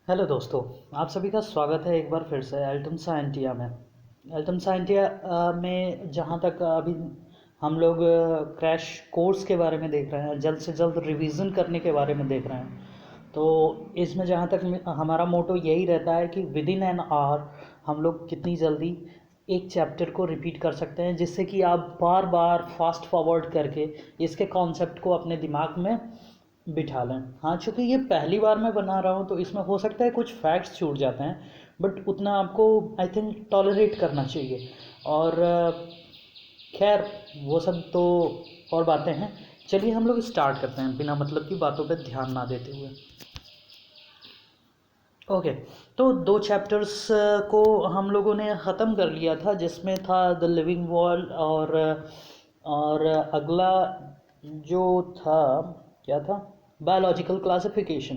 Hello दोस्तों। आप सभी का स्वागत है एक बार फिर से एल्टम साइंटिया में। एल्टम साइंटिया में जहाँ तक अभी हम लोग क्रैश कोर्स के बारे में देख रहे हैं, जल्द से जल्द रिवीजन करने के बारे में देख रहे हैं। तो इसमें जहाँ तक हमारा मोटो यही रहता है कि विद इन एन आवर हम लोग कितनी जल्दी एक चैप्टर को रिपीट कर सकते हैं, जिससे कि आप बार बार फास्ट फॉरवर्ड करके इसके कॉन्सेप्ट को अपने दिमाग में बिठा लें। हाँ, चूँकि ये पहली बार मैं बना रहा हूँ तो इसमें हो सकता है कुछ फैक्ट्स छूट जाते हैं, बट उतना आपको आई थिंक टॉलरेट करना चाहिए। और खैर वो सब तो और बातें हैं। चलिए हम लोग स्टार्ट करते हैं बिना मतलब की बातों पे ध्यान ना देते हुए। ओके, तो 2 चैप्टर्स को हम लोगों ने ख़त्म कर लिया था, जिसमें था द लिविंग वर्ल्ड और अगला जो था क्या था, बायोलॉजिकल क्लासिफिकेशन।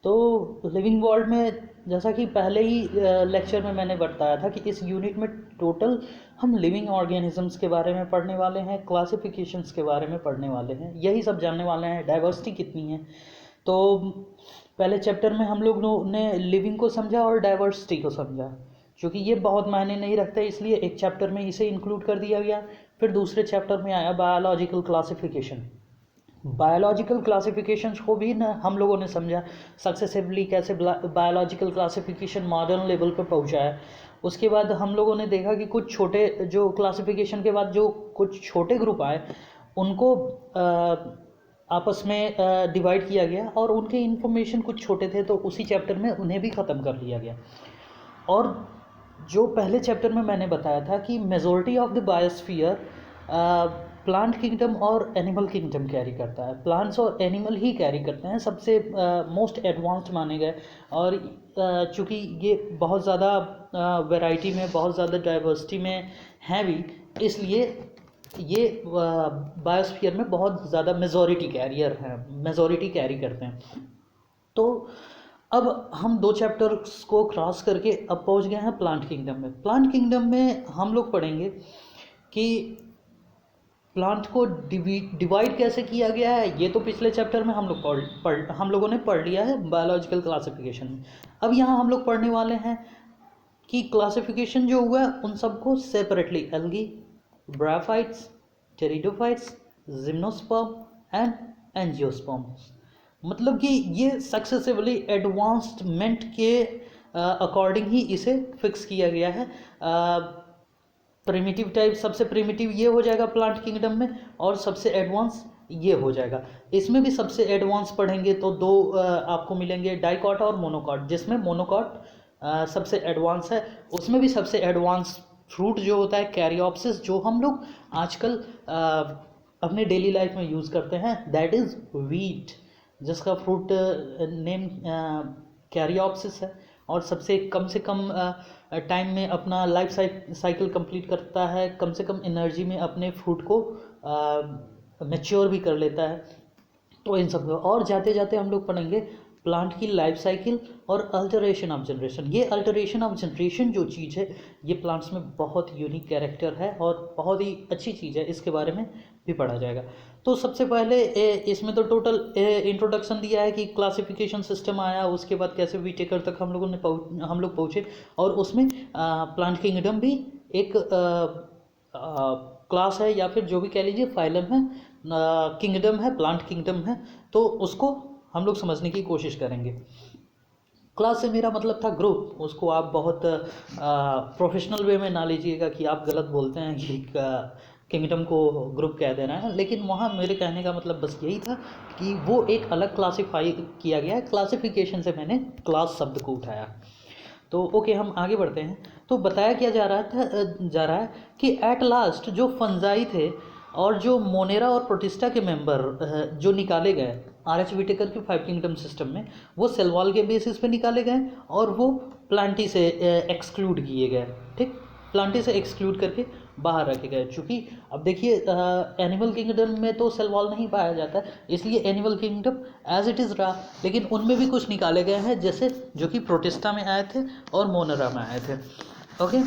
तो लिविंग वर्ल्ड में जैसा कि पहले ही लेक्चर में मैंने बताया था कि इस यूनिट में टोटल हम लिविंग ऑर्गेनिजम्स के बारे में पढ़ने वाले हैं, क्लासिफिकेशंस के बारे में पढ़ने वाले हैं, यही सब जानने वाले हैं, डाइवर्सिटी कितनी है। तो पहले चैप्टर में हम लोग ने लिविंग को समझा और डाइवर्सिटी को समझा। क्योंकि ये बहुत मायने नहीं रखता, इसलिए एक चैप्टर में इसे इंक्लूड कर दिया गया। फिर दूसरे चैप्टर में आया बायोलॉजिकल क्लासिफिकेशन। बायोलॉजिकल क्लासिफिकेशंस को भी ना हम लोगों ने समझा सक्सेसिवली, कैसे बायोलॉजिकल क्लासिफिकेशन मॉडर्न लेवल पर पहुंचा है। उसके बाद हम लोगों ने देखा कि कुछ छोटे जो क्लासिफिकेशन के बाद जो कुछ छोटे ग्रुप आए उनको आपस में डिवाइड किया गया, और उनके इन्फॉर्मेशन कुछ छोटे थे तो उसी चैप्टर में उन्हें भी ख़त्म कर लिया गया। और जो पहले चैप्टर में मैंने बताया था कि majority of the biosphere plant kingdom और एनिमल किंगडम कैरी करता है। प्लांट्स और एनिमल ही कैरी करते हैं, सबसे मोस्ट एडवांस्ड माने गए। और चूँकि ये बहुत ज़्यादा वैरायटी में, बहुत ज़्यादा डाइवर्सिटी में हैं भी, इसलिए ये बायोस्फीयर में बहुत ज़्यादा मेजॉरिटी कैरियर हैं, मेजॉरिटी कैरी करते हैं। तो अब हम 2 चैप्टर्स को क्रॉस करके अब पहुंच गए हैं प्लांट किंगडम में। प्लांट किंगडम में हम लोग पढ़ेंगे कि प्लांट को डिवाइड कैसे किया गया है। ये तो पिछले चैप्टर में हम लोगों ने पढ़ लिया है बायोलॉजिकल क्लासिफिकेशन में। अब यहाँ हम लोग पढ़ने वाले हैं कि क्लासिफिकेशन जो हुआ है उन सबको separately, algae, bryophytes, pteridophytes, gymnosperm and angiosperms. मतलब कि ये सक्सेसिवली एडवांसमेंट के अकॉर्डिंग ही इसे फिक्स किया गया है। प्रिमिटिव टाइप, सबसे प्रिमिटिव ये हो जाएगा प्लांट किंगडम में, और सबसे एडवांस ये हो जाएगा। इसमें भी सबसे एडवांस पढ़ेंगे तो 2 आपको मिलेंगे, डाइकॉट और मोनोकॉट, जिसमें मोनोकॉट सबसे एडवांस है। उसमें भी सबसे एडवांस फ्रूट जो होता है कैरियोप्सिस, जो हम लोग आजकल अपने डेली लाइफ में यूज़ करते हैं, दैट इज़ वीट, जिसका फ्रूट नेम कैरियोप्सिस है, और सबसे कम टाइम में अपना लाइफ साइकिल कंप्लीट करता है, कम से कम एनर्जी में अपने फ्रूट को मैच्योर भी कर लेता है। तो इन सब और जाते जाते हम लोग पढ़ेंगे प्लांट की लाइफ साइकिल और अल्टरेशन ऑफ जनरेशन। ये अल्टरेशन ऑफ जनरेशन जो चीज़ है, ये प्लांट्स में बहुत यूनिक कैरेक्टर है और बहुत ही अच्छी चीज़ है, इसके बारे में भी पढ़ा जाएगा। तो सबसे पहले इसमें तो टोटल इंट्रोडक्शन दिया है कि क्लासिफिकेशन सिस्टम आया, उसके बाद कैसे वीटेकर तक हम लोग पहुँचे, और उसमें प्लांट किंगडम भी एक क्लास है, या फिर जो भी कह लीजिए फाइलम है, किंगडम है, प्लांट किंगडम है। तो उसको हम लोग समझने की कोशिश करेंगे। क्लास से मेरा मतलब था ग्रुप। उसको आप बहुत प्रोफेशनल वे में ना लीजिएगा कि आप गलत बोलते हैं कि किंगडम को ग्रुप कह देना है, लेकिन वहाँ मेरे कहने का मतलब बस यही था कि वो एक अलग क्लासीफाई किया गया है। क्लासिफिकेशन से मैंने क्लास शब्द को उठाया। तो ओके, हम आगे बढ़ते हैं। तो बताया क्या जा रहा है कि एट लास्ट जो फंजाई थे और जो मोनेरा और प्रोटिस्टा के मेंबर जो निकाले गए आर एच विटेकर की 5 किंगडम सिस्टम में, वो सेल वॉल के बेसिस पे निकाले गए और वो प्लांटी से एक्सक्लूड किए गए। ठीक, प्लांटी से एक्सक्लूड करके बाहर रखे गए। चूँकि अब देखिए एनिमल किंगडम में तो सेल वॉल नहीं पाया जाता, इसलिए animal kingdom as it is रहा, लेकिन उनमें भी कुछ निकाले गए हैं, जैसे जो कि प्रोटिस्टा में आए थे और मोनेरा में आए थे। ओके,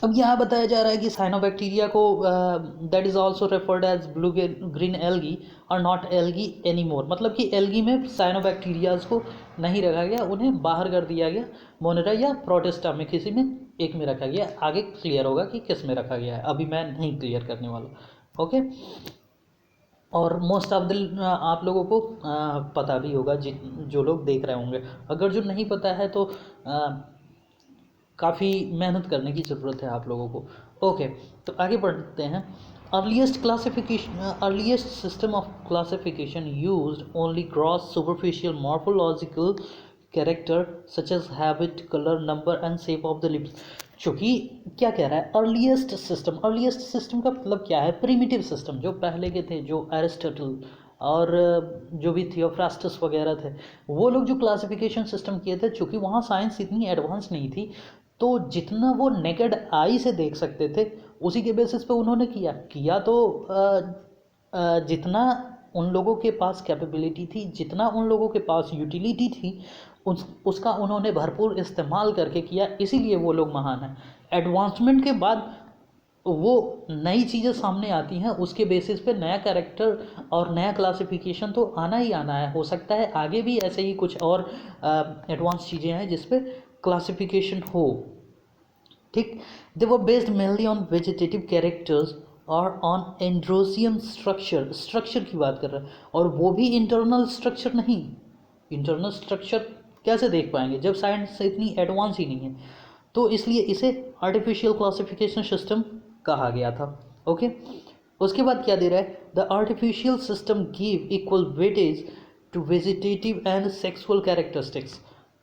अब यहाँ बताया जा रहा है कि साइनोबैक्टीरिया को that is also referred as blue green algae और नॉट एल्गी एनी मोर, मतलब कि एल्गी में साइनोबैक्टीरियाज को नहीं रखा गया, उन्हें बाहर कर दिया गया, मोनेरा या प्रोटिस्टा में किसी में एक में रखा गया। आगे क्लियर होगा कि किस में रखा गया है, अभी मैं नहीं क्लियर करने वाला। ओके, और मोस्ट ऑफ द आप लोगों को पता भी होगा, जो लोग देख रहे होंगे। अगर जो नहीं पता है तो काफ़ी मेहनत करने की ज़रूरत है आप लोगों को। ओके, तो आगे बढ़ते हैं। Earliest system of classification used only gross superficial morphological character such as habit, colour, number and shape of the lips. चूँकि क्या कह रहा है, अर्लीस्ट सिस्टम का मतलब क्या है, प्रिमिटिव सिस्टम जो पहले के थे, जो एरिस्टोटल और जो भी थियोफ्रास्टस वगैरह थे, वो लोग जो क्लासिफिकेशन सिस्टम किए थे, चूँकि वहाँ साइंस इतनी एडवांस नहीं थी, तो जितना वो नेकेड आई से देख सकते थे उसी के बेसिस पे उन्होंने किया तो जितना उन लोगों के पास कैपेबिलिटी थी, जितना उन लोगों के पास यूटिलिटी थी, उसका उन्होंने भरपूर इस्तेमाल करके किया, इसीलिए वो लोग महान हैं। एडवांसमेंट के बाद वो नई चीज़ें सामने आती हैं, उसके बेसिस पे नया कैरेक्टर और नया क्लासिफिकेशन तो आना ही आना है। हो सकता है आगे भी ऐसे ही कुछ और एडवांस चीज़ें हैं जिस पे क्लासिफिकेशन हो। ठीक, they were based mainly on vegetative characters और ऑन एंड्रोसियम स्ट्रक्चर की बात कर रहा है, और वो भी इंटरनल स्ट्रक्चर नहीं। इंटरनल स्ट्रक्चर कैसे देख पाएंगे जब साइंस इतनी एडवांस ही नहीं है, तो इसलिए इसे आर्टिफिशियल क्लासिफिकेशन सिस्टम कहा गया था। ओके, उसके बाद क्या दे रहा है, the artificial system give equal weightage to vegetative and sexual characteristics.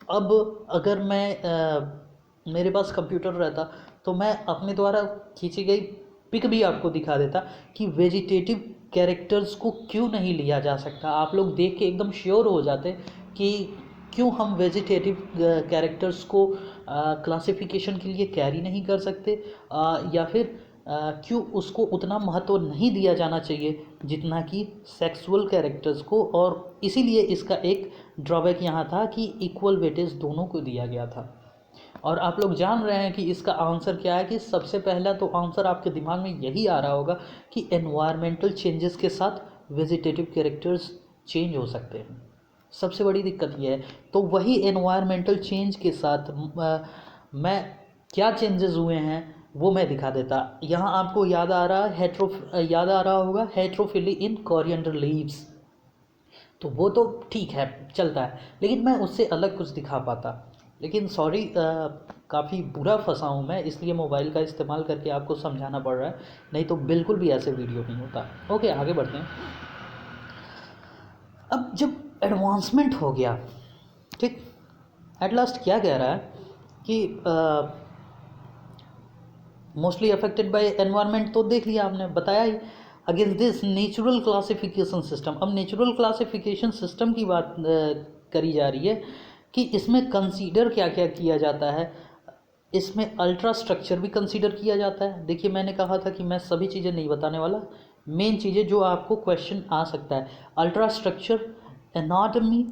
अब अगर मैं मेरे पास कंप्यूटर रहता तो मैं अपने द्वारा खींची गई पिक भी आपको दिखा देता कि वेजिटेटिव कैरेक्टर्स को क्यों नहीं लिया जा सकता। आप लोग देख के एकदम श्योर हो जाते कि क्यों हम वेजिटेटिव कैरेक्टर्स को क्लासिफिकेशन के लिए कैरी नहीं कर सकते, या फिर क्यों उसको उतना महत्व नहीं दिया जाना चाहिए जितना कि सेक्सुअल कैरेक्टर्स को। और इसीलिए इसका एक ड्रॉबैक यहाँ था कि इक्वल वेटेज दोनों को दिया गया था। और आप लोग जान रहे हैं कि इसका आंसर क्या है, कि सबसे पहला तो आंसर आपके दिमाग में यही आ रहा होगा कि एनवायरमेंटल चेंजेस के साथ वेजिटेटिव कैरेक्टर्स चेंज हो सकते हैं। सबसे बड़ी दिक्कत यह है। तो वही एनवायरमेंटल चेंज के साथ मैं क्या चेंजेस हुए हैं वो मैं दिखा देता। यहाँ आपको याद आ रहा होगा हेट्रोफिली इन कोरिएंडर लीव्स, तो वो तो ठीक है, चलता है, लेकिन मैं उससे अलग कुछ दिखा पाता। लेकिन सॉरी, काफ़ी बुरा फंसा हूँ मैं, इसलिए मोबाइल का इस्तेमाल करके आपको समझाना पड़ रहा है, नहीं तो बिल्कुल भी ऐसे वीडियो नहीं होता। ओके, आगे बढ़ते हैं। अब जब एडवांसमेंट हो गया, ठीक, एट लास्ट क्या कह रहा है कि मोस्टली अफेक्टेड बाय एनवायरनमेंट, तो देख लिया आपने, बताया ही। Against this natural classification system, अब नेचुरल क्लासिफिकेशन सिस्टम की बात करी जा रही है कि इसमें कंसीडर क्या क्या किया जाता है। इसमें अल्ट्रा स्ट्रक्चर भी कंसीडर किया जाता है। देखिए, मैंने कहा था कि मैं सभी चीज़ें नहीं बताने वाला, मेन चीज़ें जो आपको क्वेश्चन आ सकता है। अल्ट्रा स्ट्रक्चर, एनाटमी,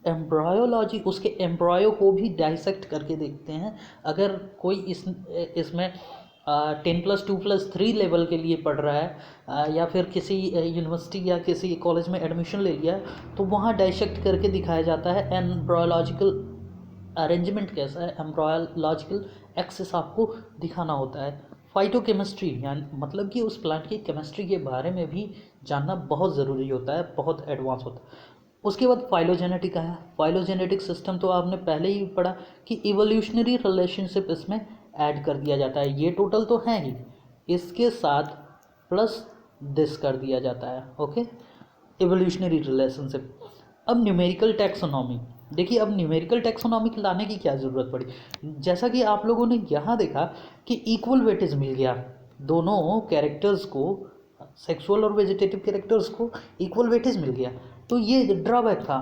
एम्ब्रायोलॉजी, उसके एम्ब्रायो को भी डाइसेक्ट करके देखते हैं। अगर कोई इसमें 10+2+3 लेवल के लिए पढ़ रहा है, या फिर किसी यूनिवर्सिटी या किसी कॉलेज में एडमिशन ले लिया है, तो वहाँ डाइसेक्ट करके दिखाया जाता है एम्ब्रायोलॉजिकल अरेंजमेंट कैसा है, एम्ब्रायोलॉजिकल एक्सेस आपको दिखाना होता है। फाइटोकेमिस्ट्री, यानी मतलब कि उस प्लांट की केमिस्ट्री के बारे में भी जानना बहुत ज़रूरी होता है, बहुत एडवांस होता है। उसके बाद फाइलोजेनेटिक आया। फाइलोजेनेटिक सिस्टम तो आपने पहले ही पढ़ा कि इवोल्यूशनरी रिलेशनशिप इसमें ऐड कर दिया जाता है। ये टोटल तो है ही, इसके साथ प्लस दिस कर दिया जाता है। Okay, evolutionary relationship. अब न्यूमेरिकल टैक्सोनॉमी, देखिए, अब न्यूमेरिकल टैक्सोनॉमी लाने की क्या ज़रूरत पड़ी। जैसा कि आप लोगों ने यहाँ देखा कि इक्वल वेटेज मिल गया दोनों कैरेक्टर्स को, सेक्सुअल और वेजिटेटिव कैरेक्टर्स को इक्वल वेटेज मिल गया, तो ये ड्रॉबैक था,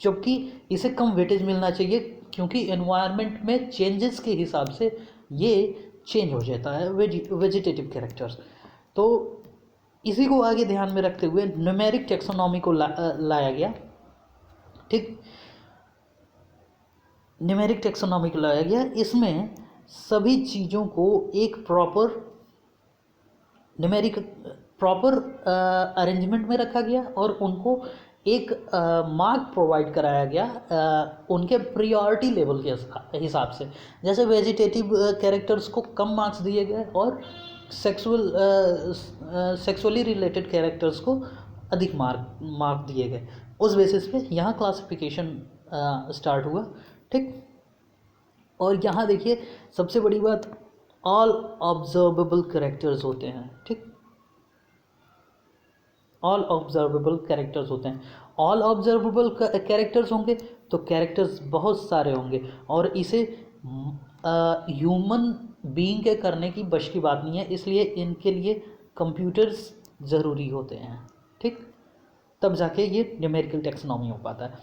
जबकि इसे कम वेटेज मिलना चाहिए, क्योंकि एनवायरनमेंट में चेंजेस के हिसाब से ये चेंज हो जाता है वेजिटेटिव कैरेक्टर्स। तो इसी को आगे ध्यान में रखते हुए न्यूमेरिक टैक्सोनॉमी को लाया गया। ठीक, न्यूमेरिक टैक्सोनॉमी को लाया गया। इसमें सभी चीज़ों को एक प्रॉपर अरेंजमेंट में रखा गया और उनको एक मार्क प्रोवाइड कराया गया उनके प्रियोरिटी लेवल के हिसाब से। जैसे वेजिटेटिव कैरेक्टर्स को कम मार्क्स दिए गए और सेक्सुअली रिलेटेड कैरेक्टर्स को अधिक मार्क दिए गए। उस बेसिस पे यहाँ क्लासिफिकेशन स्टार्ट हुआ, ठीक। और यहाँ देखिए सबसे बड़ी बात, ऑल ऑब्जर्वेबल कैरेक्टर्स होते हैं, ठीक। ऑल ऑब्जर्वेबल कैरेक्टर्स होते हैं। ऑल ऑब्जर्वेबल कैरेक्टर्स होंगे तो कैरेक्टर्स बहुत सारे होंगे और इसे ह्यूमन बीइंग के करने की बश की बात नहीं है, इसलिए इनके लिए कंप्यूटर्स ज़रूरी होते हैं, ठीक। तब जाके ये न्यूमेरिकल टेक्सोनॉमी हो पाता है।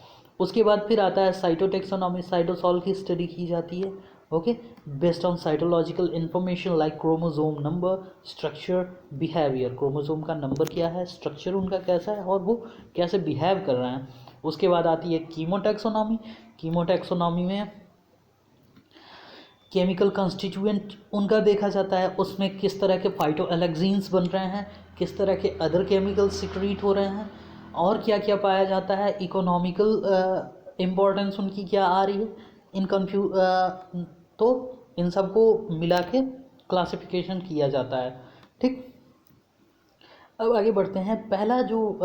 उसके बाद फिर आता है साइटोटेक्सोनॉमी। साइटोसॉल की स्टडी की जाती है, okay, based on cytological information like chromosome number, structure, behaviour. Chromosome का नंबर क्या है, स्ट्रक्चर उनका कैसा है और वो कैसे बिहेव कर रहे हैं। उसके बाद आती है कीमोटेक्सोनॉमी। कीमोटेक्सोनॉमी में केमिकल कंस्टिट्यूएंट उनका देखा जाता है, उसमें किस तरह के फाइटोएलेक्जीन्स बन रहे हैं, किस तरह के अदर केमिकल्स सिक्रीट हो रहे हैं और क्या क्या पाया जाता है, इकोनॉमिकल इम्पोर्टेंस उनकी क्या आ रही है, तो इन सबको मिला के क्लासिफिकेशन किया जाता है, ठीक। अब आगे बढ़ते हैं। पहला जो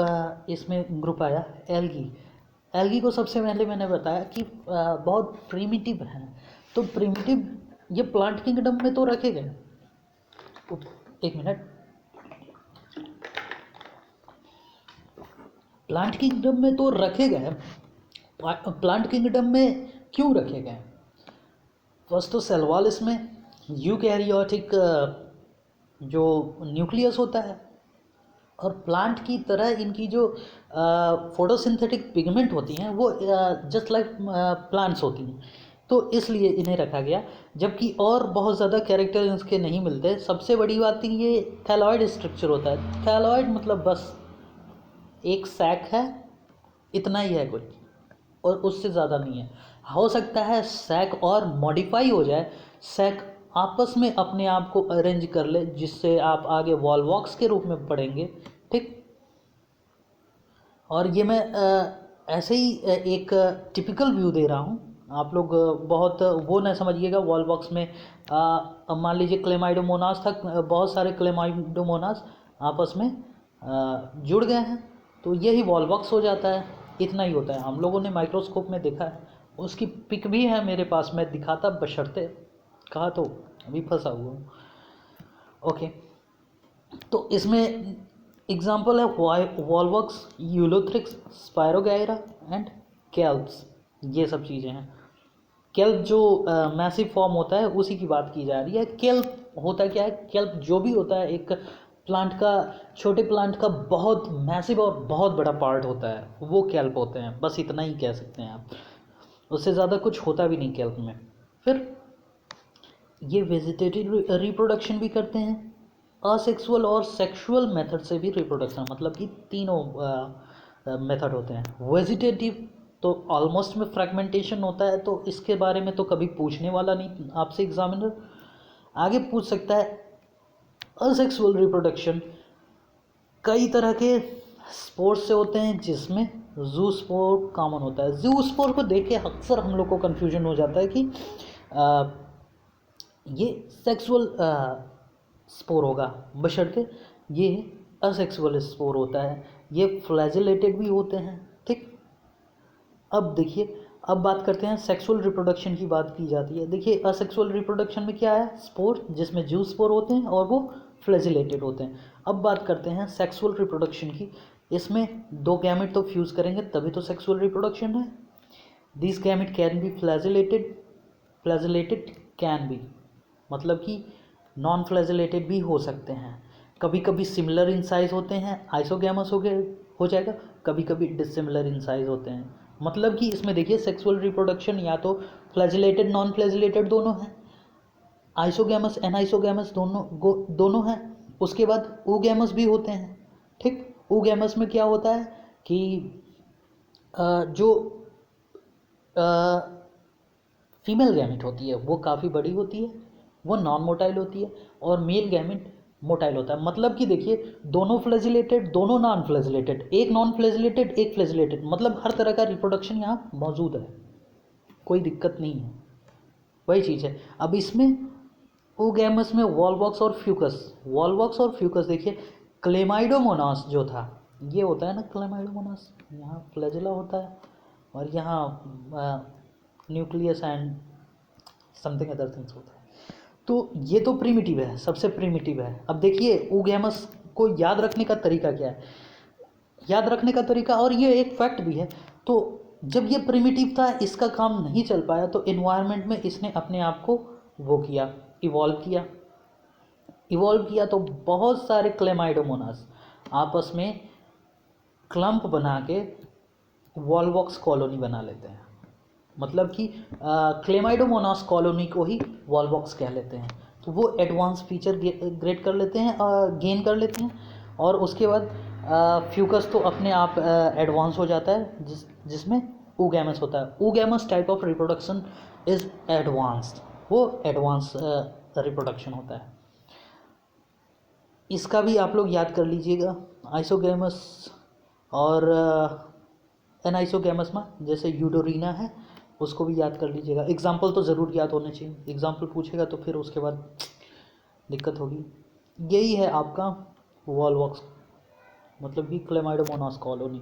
इसमें ग्रुप आया एल्गी। एल्गी को सबसे पहले मैंने बताया कि बहुत प्रिमिटिव है। तो प्रिमिटिव ये प्लांट किंगडम में तो रखे गए, एक मिनट, प्लांट किंगडम में तो रखे गए। प्लांट किंगडम में क्यों रखे गए? फर्स्ट तो सेल वॉल इसमें यूकैरियोटिक जो न्यूक्लियस होता है और प्लांट की तरह इनकी जो फोटोसिंथेटिक पिगमेंट होती हैं वो जस्ट लाइक प्लांट्स होती हैं, तो इसलिए इन्हें रखा गया। जबकि और बहुत ज़्यादा कैरेक्टर इसके नहीं मिलते। सबसे बड़ी बात थी ये थैलॉइड स्ट्रक्चर होता है। थैलॉइड मतलब बस एक सैक है, इतना ही है कुछ, और उससे ज़्यादा नहीं है। हो सकता है सैक और मॉडिफाई हो जाए, सैक आपस में अपने आप को अरेंज कर ले, जिससे आप आगे वॉलवॉक्स के रूप में पढ़ेंगे, ठीक। और ये मैं ऐसे ही एक टिपिकल व्यू दे रहा हूँ, आप लोग बहुत वो न समझिएगा। वॉलवॉक्स में मान लीजिए क्लेमाइडोमोनास था, बहुत सारे क्लेमाइडोमोनास आपस में जुड़ गए हैं, तो यही वॉलवॉक्स हो जाता है, इतना ही होता है। हम लोगों ने माइक्रोस्कोप में देखा है, उसकी पिक भी है मेरे पास, मैं दिखाता बशर्ते कहा तो अभी फंसा हुआ हूँ, ओके। तो इसमें एग्जाम्पल है Volvox, Ulothrix, spirogyra and kelps, ये सब चीज़ें हैं। केल्प जो मैसिव फॉर्म होता है उसी की बात की जा रही है। केल्प होता क्या है? केल्प जो भी होता है एक प्लांट का, छोटे प्लांट का बहुत मैसिव और बहुत बड़ा पार्ट होता है, वो केल्प होते हैं। बस इतना ही कह सकते हैं आप, उससे ज़्यादा कुछ होता भी नहीं केल्प में। फिर ये वेजिटेटिव रिप्रोडक्शन भी करते हैं, असेक्सुअल और सेक्सुअल मेथड से भी रिप्रोडक्शन, मतलब कि तीनों मेथड होते हैं। वेजिटेटिव तो ऑलमोस्ट में फ्रेगमेंटेशन होता है, तो इसके बारे में तो कभी पूछने वाला नहीं आपसे एग्जामिनर। आगे पूछ सकता है असेक्सुअल रिप्रोडक्शन कई तरह के स्पोर्स से होते हैं, जिसमें जू स्पोर कॉमन होता है। जू स्पोर को देख के अक्सर हम लोग को कन्फ्यूजन हो जाता है कि ये सेक्सुअल स्पोर होगा, बशर्ते ये असेक्सुअल स्पोर होता है। ये फ्लैजिलेटेड भी होते हैं, ठीक। अब देखिए, अब बात करते हैं सेक्सुअल रिप्रोडक्शन की बात की जाती है। देखिए असेक्सुअल रिप्रोडक्शन में क्या है, स्पोर, जिसमें जू स्पोर होते हैं और वो फ्लैजिलेटेड होते हैं। अब बात करते हैं सेक्सुअल रिप्रोडक्शन की। इसमें दो गैमेट तो फ्यूज़ करेंगे तभी तो सेक्सुअल रिप्रोडक्शन है। This gamete can be flagellated can be, मतलब कि नॉन फ्लैजिलेटेड भी हो सकते हैं। कभी कभी सिमिलर इन साइज होते हैं, आइसोगैमस हो जाएगा, कभी कभी डिसिमिलर इन साइज होते हैं। मतलब कि इसमें देखिए सेक्सुअल रिप्रोडक्शन या तो फ्लैजिलेटेड नॉन फ्लैजिलेटेड दोनों हैं, आइसोगैमस एनाइसोगैमस दोनों हैं। उसके बाद oogamous भी होते हैं, ठीक। oogamous में क्या होता है कि जो फीमेल गैमेट होती है वो काफ़ी बड़ी होती है, वो नॉन मोटाइल होती है और मेल गैमेट मोटाइल होता है। मतलब कि देखिए दोनों फ्लैजिलेटेड, दोनों नॉन फ्लैजिलेटेड, एक नॉन फ्लैजिलेटेड एक फ्लैजिलेटेड, मतलब हर तरह का रिप्रोडक्शन यहाँ मौजूद है, कोई दिक्कत नहीं है। वही चीज़ है। अब इसमें ओगैमस में वॉलवॉक्स और फ्यूकस, वॉलवॉक्स और फ्यूकस देखिए, क्लेमाइडोमोनास जो था ये होता है ना, क्लेमाइडोमोनास, यहाँ फ्लैजिला होता है और यहाँ nucleus and something other things होता है। तो ये तो प्रिमिटिव है, सबसे प्रिमिटिव है। अब देखिए ओगैमस को याद रखने का तरीका क्या है, याद रखने का तरीका, और ये एक फैक्ट भी है। तो जब ये प्रिमिटिव था, इसका काम नहीं चल पाया, तो इन्वायरमेंट में इसने अपने आप को वो किया, इवॉल्व किया। इवॉल्व किया तो बहुत सारे क्लेमाइडोमोनास आपस में क्लम्प बना के वॉलवॉक्स कॉलोनी बना लेते हैं। मतलब कि क्लेमाइडोमोनास कॉलोनी को ही वॉलवॉक्स कह लेते हैं। तो वो एडवांस फीचर ग्रेड कर लेते हैं, गेन कर लेते हैं, और उसके बाद फ्यूकस तो अपने आप एडवांस हो जाता है, जिसमें ओगैमस होता है। Oogamous type of reproduction is advanced, वो एडवांस रिप्रोडक्शन होता है। इसका भी आप लोग याद कर लीजिएगा, आइसोगैमस और एनाइसोगैमस में जैसे यूडोरीना है, उसको भी याद कर लीजिएगा। एग्जाम्पल तो ज़रूर याद होने चाहिए, एग्जाम्पल पूछेगा तो फिर उसके बाद दिक्कत होगी। यही है आपका वॉलवॉक्स, मतलब कि क्लेमाइडोमोनास कॉलोनी।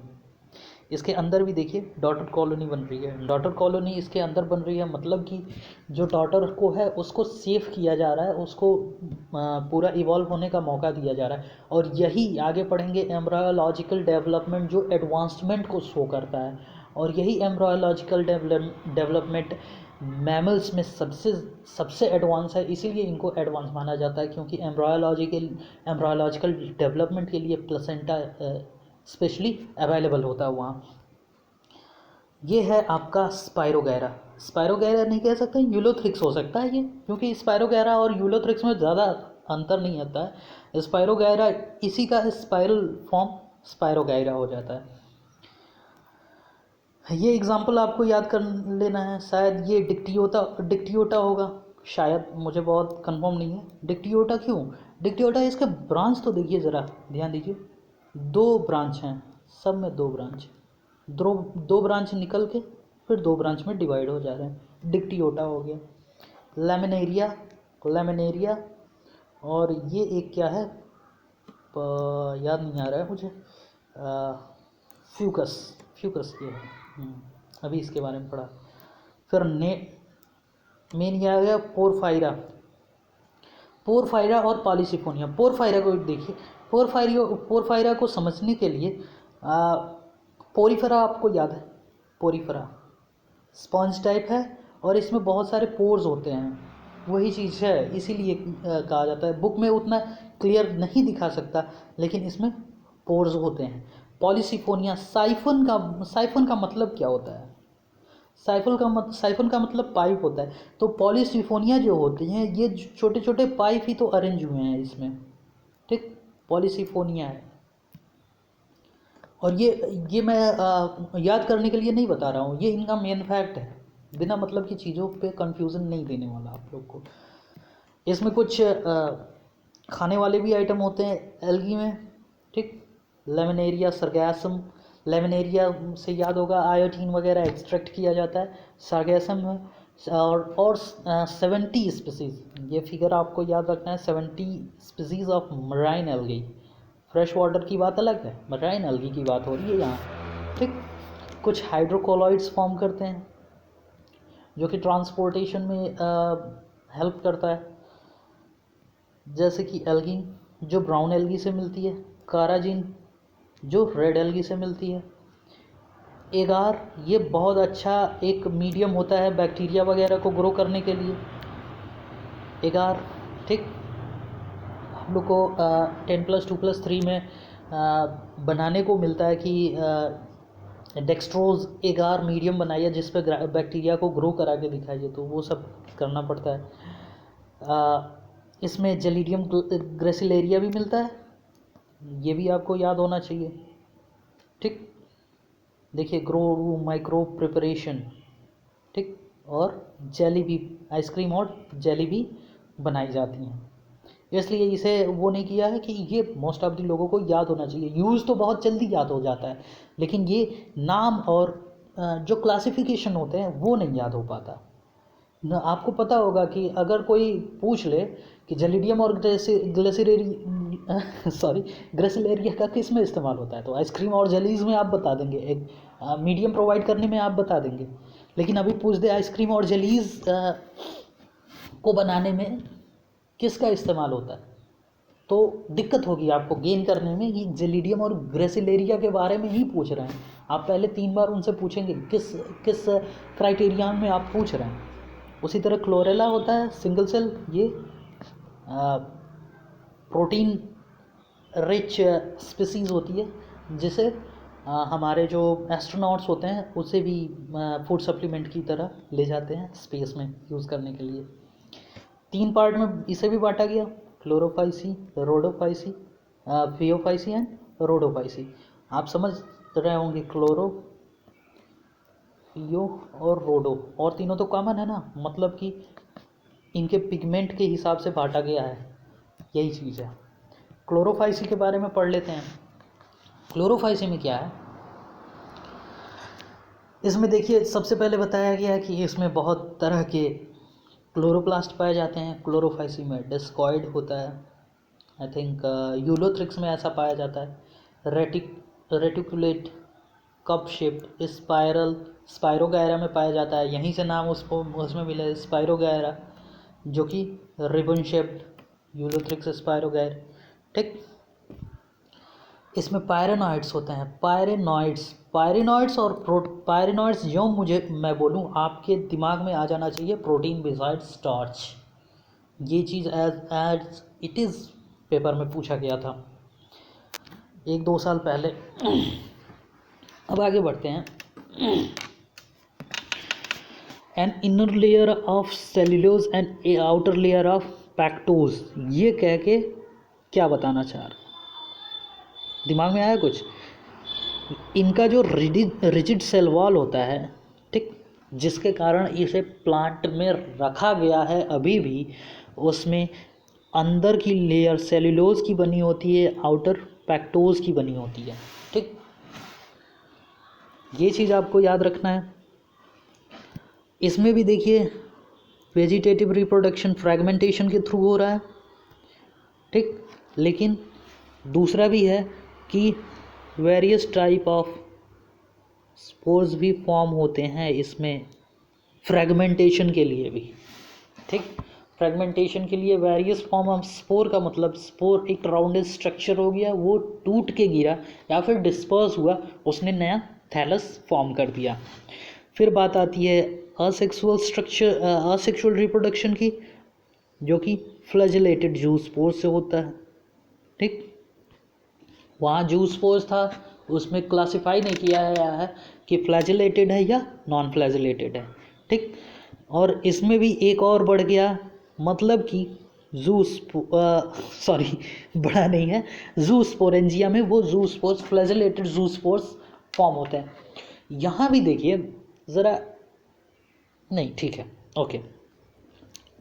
इसके अंदर भी देखिए डॉटर कॉलोनी बन रही है, डॉटर कॉलोनी इसके अंदर बन रही है, मतलब कि जो डॉटर को है उसको सेफ किया जा रहा है, उसको पूरा इवॉल्व होने का मौका दिया जा रहा है। और यही आगे पढ़ेंगे एम्ब्रायोलॉजिकल डेवलपमेंट जो एडवांसमेंट को शो करता है, और यही एम्ब्रायोलॉजिकल डेवलपमेंट मैमल्स में सबसे एडवांस है, इसीलिए इनको एडवांस माना जाता है, क्योंकि एम्ब्रायोलॉजिकल डेवलपमेंट के लिए प्लेसेंटा स्पेशली अवेलेबल होता है वहाँ। ये है आपका स्पायरोगैरा। स्पायरोगैरा नहीं कह सकते, यूलोथ्रिक्स हो सकता है ये, क्योंकि स्पायरोगैरा और यूलोथ्रिक्स में ज़्यादा अंतर नहीं आता है। स्पायरोगैरा इसी का स्पाइरल फॉर्म स्पायरोगैरा हो जाता है। ये एग्जांपल आपको याद कर लेना है, शायद ये डिक्टियोटा होगा, शायद, मुझे बहुत कंफर्म नहीं है। डिक्टियोटा क्यों, डिक्टियोटा इसके ब्रांच तो देखिए ज़रा, ध्यान दीजिए, 2 ब्रांच हैं, सब में 2 ब्रांच, दो ब्रांच निकल के फिर 2 ब्रांच में डिवाइड हो जा रहे हैं। डिक्टियोटा हो गया, लैमिनेरिया, और ये एक क्या है, याद नहीं आ रहा है मुझे, फ्यूकस ये है। अभी इसके बारे में पढ़ा। फिर मेन क्या आ गया, पोरफायरा और पॉलीसिफोनिया। पोरफायरा को देखिए, पोरफायरा को समझने के लिए पोरीफेरा आपको याद है, पोरीफेरा स्पॉन्ज टाइप है और इसमें बहुत सारे पोर्स होते हैं, वही चीज़ है, इसीलिए कहा जाता है। बुक में उतना क्लियर नहीं दिखा सकता, लेकिन इसमें पोर्स होते हैं। पॉलीसिफोनिया, साइफन का मतलब क्या होता है, साइफन का मतलब पाइप होता है। तो पॉलीसिफोनिया जो होती हैं ये छोटे छोटे पाइप ही तो अरेंज हुए हैं इसमें, ठीक, पॉलीसिफोनिया है। और ये मैं याद करने के लिए नहीं बता रहा हूँ, ये इनका मेन फैक्ट है, बिना मतलब की चीज़ों पे कंफ्यूजन नहीं देने वाला आप लोग को। इसमें कुछ खाने वाले भी आइटम होते हैं एल्गी में, ठीक, लेमिनेरिया, सरगैसम, लेमिनेरिया से याद होगा आयोडीन वगैरह एक्सट्रैक्ट किया जाता है सरगैसम में, और 70 स्पीसीज, ये फिगर आपको याद रखना है, 70 species of marine algae. Fresh water की बात अलग है, मराइन एल्गी की बात हो रही है यहाँ, ठीक। कुछ हाइड्रोकोलॉइड्स फॉर्म करते हैं जो कि ट्रांसपोर्टेशन में हेल्प करता है, जैसे कि एल्गिन जो ब्राउन एल्गी से मिलती है, काराजिन जो रेड एल्गी से मिलती है, एगार ये बहुत अच्छा एक मीडियम होता है बैक्टीरिया वगैरह को ग्रो करने के लिए, एगार, ठीक। हम लोग को 10+2+3 में बनाने को मिलता है कि डेक्सट्रोज एगार मीडियम बनाइए जिस पे बैक्टीरिया को ग्रो करा के दिखाइए, तो वो सब करना पड़ता है। इसमें जेलिडियम ग्रेसिलेरिया भी मिलता है, ये भी आपको याद होना चाहिए, ठीक। देखिए ग्रो माइक्रो प्रिपरेशन, ठीक, और जेली भी, आइसक्रीम और जेली भी बनाई जाती हैं, इसलिए इसे वो नहीं किया है कि ये मोस्ट ऑफ द लोगों को याद होना चाहिए। यूज़ तो बहुत जल्दी याद हो जाता है, लेकिन ये नाम और जो क्लासिफिकेशन होते हैं वो नहीं याद हो पाता न। आपको पता होगा कि अगर कोई पूछ ले कि जेलिडियम और ग्लेसिलेरी सॉरी ग्रेसिलेरिया का किस में इस्तेमाल होता है, तो आइसक्रीम और जेलीज में आप बता देंगे, एक मीडियम प्रोवाइड करने में आप बता देंगे। लेकिन अभी पूछ दे आइसक्रीम और जेलीज को बनाने में किसका इस्तेमाल होता है, तो दिक्कत होगी आपको गेन करने में। कि जेलिडियम और ग्रेसिलेरिया के बारे में ही पूछ रहे हैं, आप पहले 3 बार उनसे पूछेंगे किस किस क्राइटेरिया में आप पूछ रहे हैं। उसी तरह क्लोरेला होता है सिंगल सेल, ये प्रोटीन रिच स्पीसीज़ होती है, जिसे हमारे जो एस्ट्रोनॉट्स होते हैं उसे भी फूड सप्लीमेंट की तरह ले जाते हैं स्पेस में यूज़ करने के लिए। 3 पार्ट में इसे भी बांटा गया, Chlorophyceae, Rhodophyceae, Phaeophyceae and Rhodophyceae. आप समझ रहे होंगे क्लोरो, फियो और रोडो, और तीनों तो कॉमन है ना, मतलब कि इनके पिगमेंट के हिसाब से बांटा गया है, यही चीज़ है। क्लोरोफाइसी के बारे में पढ़ लेते हैं। क्लोरोफाइसी में क्या है, इसमें देखिए सबसे पहले बताया गया है कि इसमें बहुत तरह के क्लोरोप्लास्ट पाए जाते हैं। क्लोरोफाइसी में डिस्कॉइड होता है, आई थिंक यूलोथ्रिक्स में ऐसा पाया जाता है। रेटिकुलेट, कप शेप्ड, स्पाइरल, स्पाइरोगैरा में पाया जाता है, यहीं से नाम उसको उसमें मिला है स्पाइरोगैरा, जो कि रिबन शेप्ड, यूलोथ्रिक्स स्पाइरोगैर। ठीक, इसमें पायरेनॉइड्स होते हैं, पायरेनॉइड्स और पायरेनॉइड्स जो मैं बोलूँ आपके दिमाग में आ जाना चाहिए, प्रोटीन बिसाइड स्टार्च। ये चीज़ एज इट इज़ पेपर में पूछा गया था 1-2 साल पहले। अब आगे बढ़ते हैं। An inner layer of cellulose and A outer layer of पैक्टोज, ये कह के क्या बताना चाह रहा, दिमाग में आया कुछ? इनका जो रिजिड सेल वॉल होता है, ठीक, जिसके कारण इसे प्लांट में रखा गया है अभी भी, उसमें अंदर की लेयर सेल्यूलोज की बनी होती है, आउटर पैक्टोज की बनी होती है। ठीक, ये चीज़ आपको याद रखना है। इसमें भी देखिए वेजिटेटिव रिप्रोडक्शन फ्रेगमेंटेशन के थ्रू हो रहा है, ठीक, लेकिन दूसरा भी है कि वेरियस टाइप ऑफ स्पोर्स भी फॉर्म होते हैं इसमें फ्रेगमेंटेशन के लिए भी। ठीक, फ्रेगमेंटेशन के लिए वेरियस फॉर्म ऑफ स्पोर का मतलब स्पोर एक राउंडेड स्ट्रक्चर हो गया, वो टूट के गिरा या फिर डिस्पर्स हुआ, उसने नया थैलस फॉर्म कर दिया। फिर बात आती है असेक्सुअल रिप्रोडक्शन की, जो कि फ्लैजेलेटेड जू स्पोर से होता है। ठीक, वहाँ जू स्पोर्स था, उसमें क्लासिफाई नहीं किया गया है कि फ्लैजेलेटेड है या नॉन फ्लैजेलेटेड है। ठीक, और इसमें भी एक और बढ़ गया, मतलब कि बड़ा नहीं है, जू स्पोरेंजिया में वो जू स्पोर्स, फ्लैजेलेटेड जू स्पोर्स फॉर्म होते हैं। यहाँ भी देखिए ज़रा, नहीं ठीक है, ओके,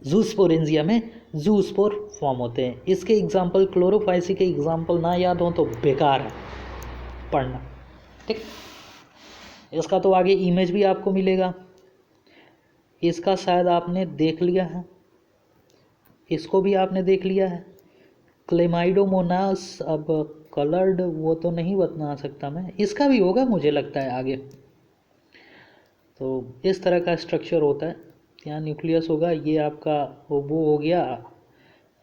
जूस्पोरेंजिया में जूस्पोर फॉर्म होते हैं। इसके एग्जाम्पल, क्लोरोफाइसी के एग्जाम्पल ना याद हो तो बेकार है पढ़ना। ठीक, इसका तो आगे इमेज भी आपको मिलेगा, इसका शायद आपने देख लिया है, इसको भी आपने देख लिया है, क्लेमाइडोमोनास। अब कलर्ड वो तो नहीं बता सकता मैं, इसका भी होगा मुझे लगता है आगे। तो इस तरह का स्ट्रक्चर होता है, यहाँ न्यूक्लियस होगा, ये आपका वो हो गया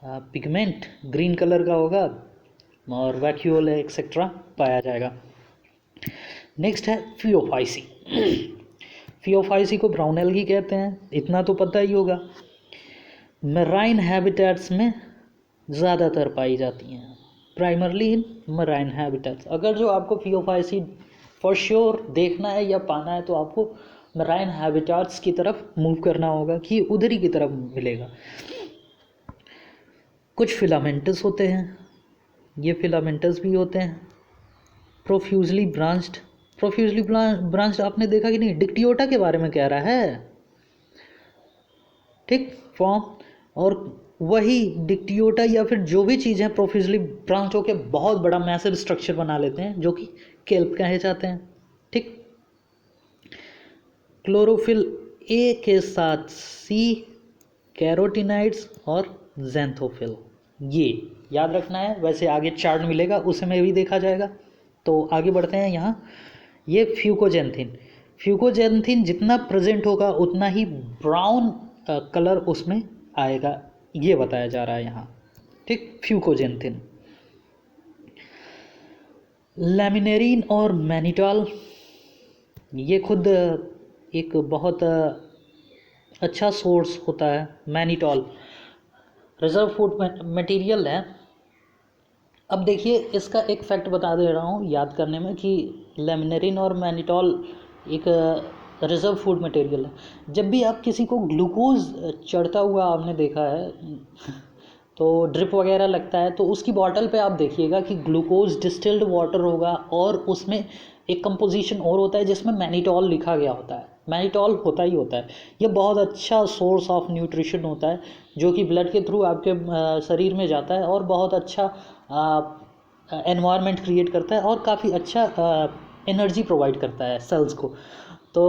पिगमेंट, ग्रीन कलर का होगा, और वैक्यूल एक्सेट्रा पाया जाएगा। नेक्स्ट है फियोफाइसी। फियोफाइसी को ब्राउन एल्गी कहते हैं, इतना तो पता ही होगा। मैराइन हैबिटेट्स में ज़्यादातर पाई जाती हैं, प्राइमरली इन मैराइन हैबिटेट्स। अगर जो आपको फियोफाइसी फॉर श्योर देखना है या पाना है तो आपको मैराइन हैबिटेट्स की तरफ मूव करना होगा, कि उधर ही की तरफ मिलेगा। कुछ फिलामेंटस होते हैं, ये फिलामेंटस भी होते हैं। प्रोफ्यूजली ब्रांच्ड आपने देखा कि नहीं, डिक्टियोटा के बारे में कह रहा है। ठीक, फॉर्म, और वही डिक्टियोटा या फिर जो भी चीज़ है प्रोफिजली ब्रांच होकर बहुत बड़ा मैसिव स्ट्रक्चर बना लेते हैं जो कि केल्प कहे जाते हैं। ठीक, क्लोरोफिल ए के साथ सी, कैरोटिनाइड्स और ज़ैंथोफिल, ये याद रखना है। वैसे आगे चार्ट मिलेगा उसमें भी देखा जाएगा। तो आगे बढ़ते हैं। यहाँ ये फ्यूकोजेंथिन जितना प्रेजेंट होगा उतना ही ब्राउन कलर उसमें आएगा, ये बताया जा रहा है यहाँ। ठीक, फ्यूकोजेंथिन। लैमिनेरिन और मैनिटॉल, ये खुद एक बहुत अच्छा सोर्स होता है। मैनिटॉल रिजर्व फूड मटेरियल है। अब देखिए इसका एक फैक्ट बता दे रहा हूँ याद करने में कि लैमिनेरिन और मैनिटॉल एक रिजर्व फूड मटेरियल है। जब भी आप किसी को ग्लूकोज चढ़ता हुआ आपने देखा है तो ड्रिप वगैरह लगता है, तो उसकी बॉटल पे आप देखिएगा कि ग्लूकोज डिस्टिल्ड वाटर होगा और उसमें एक कंपोजिशन और होता है जिसमें मैनिटॉल लिखा गया होता है। मैनिटॉल होता ही होता है। ये बहुत अच्छा सोर्स ऑफ न्यूट्रिशन होता है जो कि ब्लड के थ्रू आपके शरीर में जाता है और बहुत अच्छा एनवायरनमेंट क्रिएट करता है और काफ़ी अच्छा एनर्जी प्रोवाइड करता है सेल्स को। तो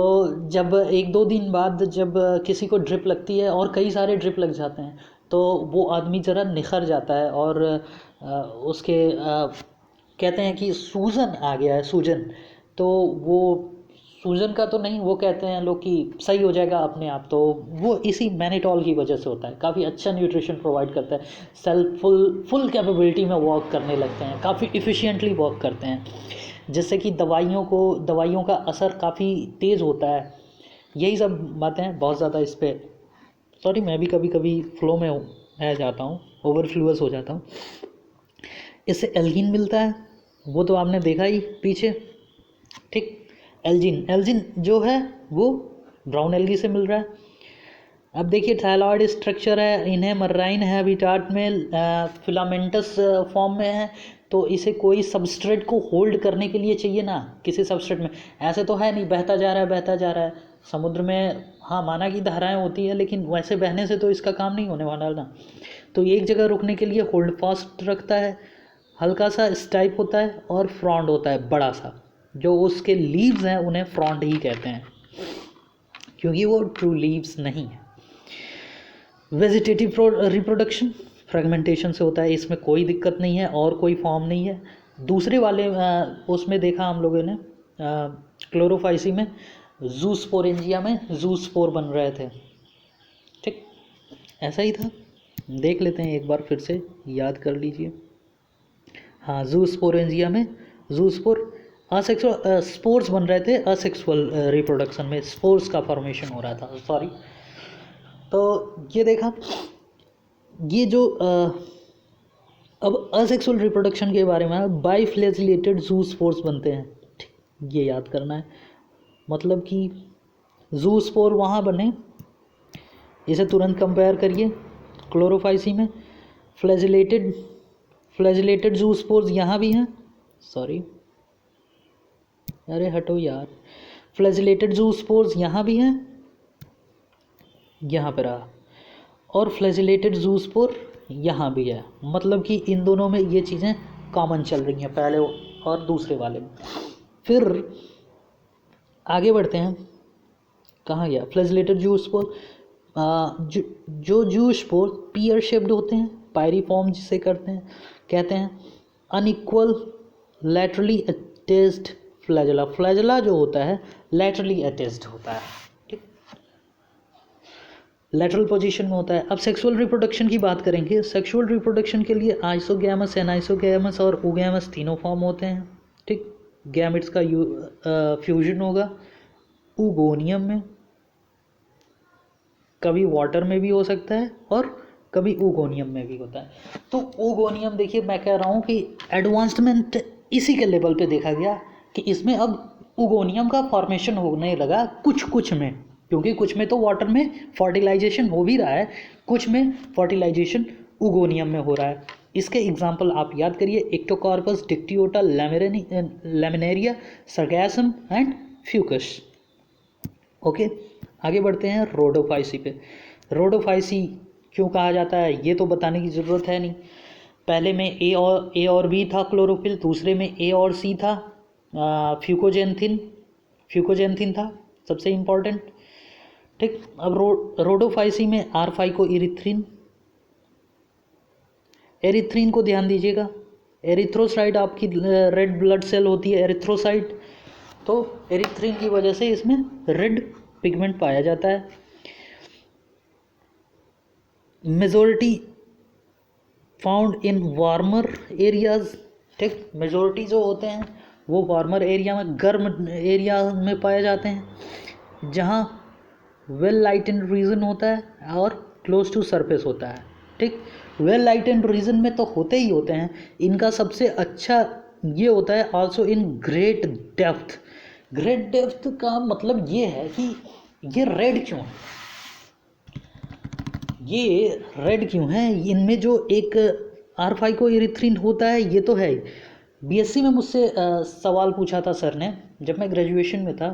जब 1-2 दिन बाद जब किसी को ड्रिप लगती है और कई सारे ड्रिप लग जाते हैं तो वो आदमी ज़रा निखर जाता है और उसके कहते हैं कि सूजन आ गया है, सूजन। तो वो सूजन का तो नहीं, वो कहते हैं लोग कि सही हो जाएगा अपने आप, तो वो इसी मैनिटॉल की वजह से होता है। काफ़ी अच्छा न्यूट्रिशन प्रोवाइड करता है। सेल फुल कैपेबिलिटी में वर्क करने लगते हैं, काफ़ी इफ़िशिएंटली वर्क करते हैं, जिससे कि दवाइयों का असर काफ़ी तेज़ होता है। यही सब बातें बहुत ज़्यादा इस पर, सॉरी मैं भी कभी कभी फ्लो में रह जाता हूँ, ओवरफ्लूअस हो जाता हूँ। इससे एल्गिन मिलता है, वो तो आपने देखा ही पीछे। ठीक, एल्जिन जो है वो ब्राउन एल्गी से मिल रहा है। अब देखिए थायलॉइड स्ट्रक्चर है, इन्हें मर्राइन हैबिटाट में फिलामेंटस फॉर्म में है, तो इसे कोई सबस्ट्रेट को होल्ड करने के लिए चाहिए ना, किसी सबस्ट्रेट में। ऐसे तो है नहीं बहता जा रहा है समुद्र में। हाँ, माना कि धाराएं होती है लेकिन वैसे बहने से तो इसका काम नहीं होने वाला ना। तो एक जगह रुकने के लिए होल्ड फास्ट रखता है। हल्का सा स्टाइप होता है और फ्रॉन्ड होता है बड़ा सा। जो उसके लीव्स हैं उन्हें फ्रॉन्ड ही कहते हैं क्योंकि वो ट्रू लीव्स नहीं है। वेजिटेटिव रिप्रोडक्शन फ्रेगमेंटेशन से होता है, इसमें कोई दिक्कत नहीं है और कोई फॉर्म नहीं है। दूसरे वाले उसमें देखा हम लोगों ने क्लोरोफाइसी में जूस्पोरेंजिया में जूस्पोर बन रहे थे। ठीक, ऐसा ही था। देख लेते हैं एक बार फिर से, याद कर लीजिए। हाँ, जूस्पोरेंजिया में जूस्पोर असेक्सुअल स्पोर्स बन रहे थे, असेक्सुअल रिप्रोडक्शन में स्पोर्स का फॉर्मेशन हो रहा था, सॉरी। तो ये देखा, ये जो अब असेक्सुअल रिप्रोडक्शन के बारे में बाइफ्लैजिलेटेड जूस्पोर्स बनते हैं। ठीक, ये याद करना है। मतलब कि जूस्पोर वहाँ बने, इसे तुरंत कंपेयर करिए क्लोरोफाइसी में। फ्लैजिलेटेड जूस्पोर्स यहाँ भी हैं, सॉरी अरे हटो यार। फ्लैजिलेटेड जूस्पोर्स यहाँ भी हैं, यहाँ पे रहा, और फ्लैजिलेटेड जूस्पोर यहाँ भी है। मतलब कि इन दोनों में ये चीज़ें कॉमन चल रही हैं, पहले और दूसरे वाले में। फिर आगे बढ़ते हैं, कहाँ गया फ्लैजिलेटेड जूस्पोर। जो जूस्पोर पियर शेप्ड होते हैं, पायरीफॉर्म जिसे कहते हैं। Unequal laterally attached flagella, flagella जो होता है लैटरली अटैच्ड होता है। ठीक, लैटरल पोजीशन में होता है। अब सेक्सुअल रिप्रोडक्शन की बात करेंगे। सेक्सुअल रिप्रोडक्शन के लिए आइसोगैमस, एनाइसोगैमस और ओगैमस तीनों फॉर्म होते हैं। ठीक, गैमेट्स का फ्यूजन होगा ओगोनियम में, कभी वाटर में भी हो सकता है और कभी ओगोनियम में भी होता है। तो ओगोनियम देखिए, मैं कह रहा हूँ कि एडवांसमेंट इसी के लेवल पे देखा गया कि इसमें अब ओगोनियम का फॉर्मेशन होने लगा कुछ में, क्योंकि कुछ में तो वाटर में फर्टिलाइजेशन हो भी रहा है, कुछ में फर्टिलाइजेशन ओगोनियम में हो रहा है। इसके एग्जाम्पल आप याद करिए, Ectocarpus, Dictyota, Laminaria, Sargassum and Fucus. Okay, आगे बढ़ते हैं रोडोफाइसी पे। रोडोफाइसी क्यों कहा जाता है ये तो बताने की ज़रूरत है नहीं। पहले में ए और बी था क्लोरोफिल, दूसरे में ए और सी था, फ्यूकोजेंथिन था सबसे इम्पॉर्टेंट। ठीक, अब रोडोफाइसी में आर फाइको एरिथ्रीन को ध्यान दीजिएगा। एरिथ्रोसाइट आपकी रेड ब्लड सेल होती है एरिथ्रोसाइट, तो एरिथ्रीन की वजह से इसमें रेड पिगमेंट पाया जाता है। Majority found in warmer areas. ठीक, मेजॉरिटी जो होते हैं वो वार्मर एरिया में, गर्म एरिया में पाए जाते हैं, जहाँ वेल लाइटेंड रीजन होता है और क्लोज टू सरफेस होता है। ठीक, वेल लाइटेंड रीजन में तो होते ही होते हैं। इनका सबसे अच्छा ये होता है also in great depth. Great depth का मतलब ये है कि ये रेड क्यों है, ये रेड क्यों है। इनमें जो एक आर फाइको एरिथ्रीन होता है ये तो है। बीएससी में मुझसे सवाल पूछा था सर ने जब मैं ग्रेजुएशन में था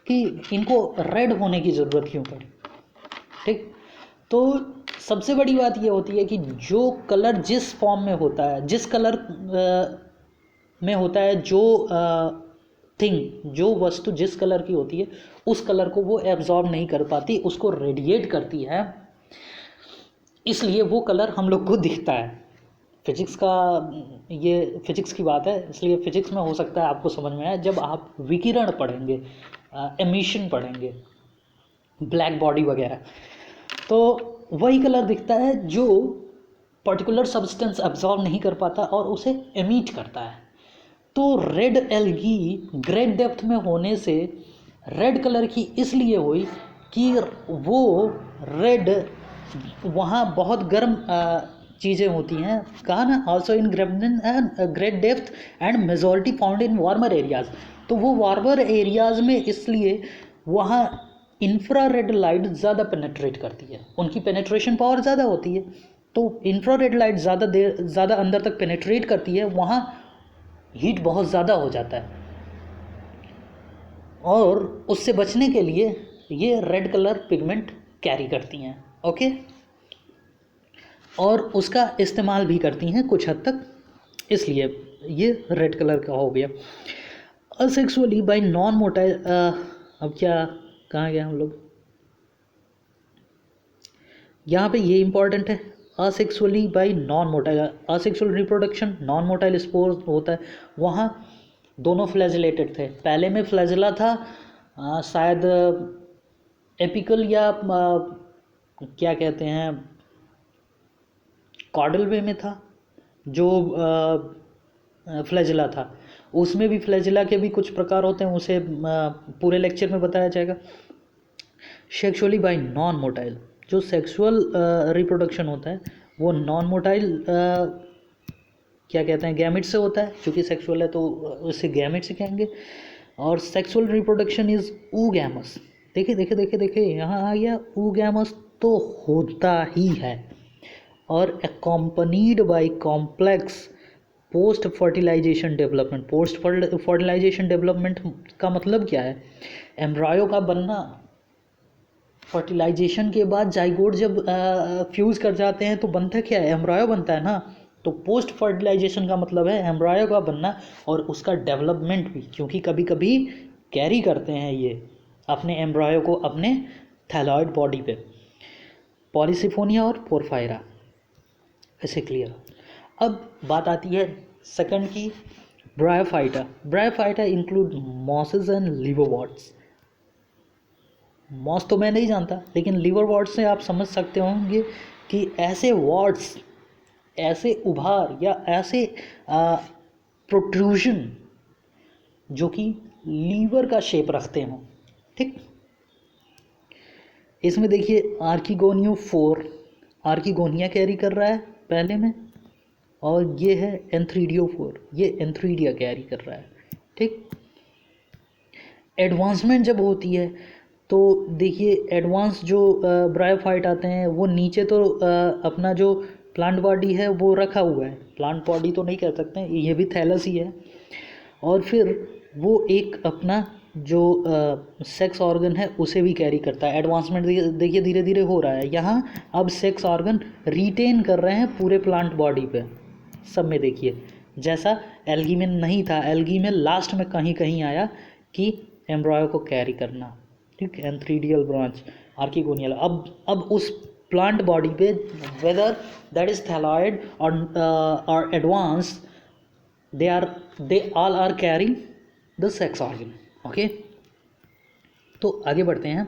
कि इनको रेड होने की ज़रूरत क्यों पड़ी। ठीक, तो सबसे बड़ी बात ये होती है कि जो कलर जिस फॉर्म में होता है, जिस कलर में होता है, जो वस्तु जिस कलर की होती है उस कलर को वो एब्जॉर्ब नहीं कर पाती, उसको रेडिएट करती है, इसलिए वो कलर हम लोग को दिखता है। ये फिजिक्स की बात है, इसलिए फिजिक्स में हो सकता है आपको समझ में आए जब आप विकिरण पढ़ेंगे, एमिशन पढ़ेंगे, ब्लैक बॉडी वगैरह, तो वही कलर दिखता है जो पर्टिकुलर सब्सटेंस एब्जॉर्ब नहीं कर पाता और उसे एमिट करता है। तो रेड एल्गी ग्रेट डेप्थ में होने से रेड कलर की इसलिए हुई कि वो रेड, वहाँ बहुत गर्म चीज़ें होती हैं, कहा ना, also in great depth and majority found in warmer areas. तो वो वार्मर एरियाज में इसलिए वहाँ इंफ्रारेड लाइट ज़्यादा पेनेट्रेट करती है, उनकी पेनेट्रेशन पावर ज़्यादा होती है, तो इंफ्रारेड लाइट ज़्यादा अंदर तक पेनेट्रेट करती है, वहाँ हीट बहुत ज़्यादा हो जाता है, और उससे बचने के लिए ये रेड कलर पिगमेंट कैरी करती हैं। ओके, और उसका इस्तेमाल भी करती हैं कुछ हद तक, इसलिए ये रेड कलर का हो गया। असेक्सुअली बाय नॉन मोटाइल, अब क्या कहाँ गए हम लोग, यहाँ पे ये इंपॉर्टेंट है, asexually bye non motile, asexual reproduction, non motile spore होता है, वहाँ दोनों फ्लैजिलेटेड थे। पहले में फ्लैजिला था, शायद एपिकल या क्या कहते हैं कॉर्डल वे में था जो फ्लैजिला था, उसमें भी फ्लैजिला के भी कुछ प्रकार होते हैं, उसे पूरे लेक्चर में बताया जाएगा। सेक्सुअली बाय नॉन मोटाइल, जो सेक्सुअल रिप्रोडक्शन होता है वो नॉन मोटाइल क्या कहते हैं गैमेट से होता है, क्योंकि सेक्सुअल है तो उसे गैमेट से कहेंगे। और सेक्सुअल रिप्रोडक्शन इज oogamous। देखिए यहाँ आ गया oogamous, तो होता ही है, और accompanied by complex post fertilization development. Post fertilization development का मतलब क्या है, एम्ब्रायो का बनना, फर्टिलाइजेशन के बाद जाइगोट जब फ्यूज़ कर जाते हैं तो बनता क्या है, एम्ब्रायो बनता है ना। तो पोस्ट फर्टिलाइजेशन का मतलब है एम्ब्रायो का बनना और उसका डेवलपमेंट भी, क्योंकि कभी कभी कैरी करते हैं ये अपने एम्ब्रायो को अपने थैलॉइड बॉडी पे, पॉलीसिफोनिया और पोरफायरा। ऐसे क्लियर। अब बात आती है सेकंड की, Bryophyta. Bryophyta include mosses and liverworts. Moss तो मैं नहीं जानता, लेकिन लिवरवर्ट्स से आप समझ सकते होंगे कि ऐसे वर्ट्स, ऐसे उभार या ऐसे प्रोट्रूजन जो कि लीवर का शेप रखते हों। ठीक, इसमें देखिए आर्किगोनियो 4 आर्किगोनिया कैरी कर रहा है पहले में, और ये है एंथ्रीडियो 4, ये एंथ्रीडिया कैरी कर रहा है। ठीक, एडवांसमेंट जब होती है तो देखिए एडवांस जो ब्रायोफाइट आते हैं वो नीचे तो अपना जो प्लांट बॉडी है वो रखा हुआ है, प्लांट बॉडी तो नहीं कह सकते, ये भी थैलस ही है, और फिर वो एक अपना जो सेक्स ऑर्गन है उसे भी कैरी करता है। एडवांसमेंट देखिए धीरे धीरे हो रहा है। यहाँ अब सेक्स ऑर्गन रिटेन कर रहे हैं पूरे प्लांट बॉडी पे, सब में देखिए, जैसा एल्गी में नहीं था। एल्गी में लास्ट में कहीं कहीं आया कि एम्ब्रॉयो को कैरी करना, ठीक, एंथ्रीडियल ब्रांच, आर्किगोनियल। अब उस प्लांट बॉडी पे वेदर दैट इज थैलॉइड और advance, they all are carrying the sex organ। Okay, तो आगे बढ़ते हैं।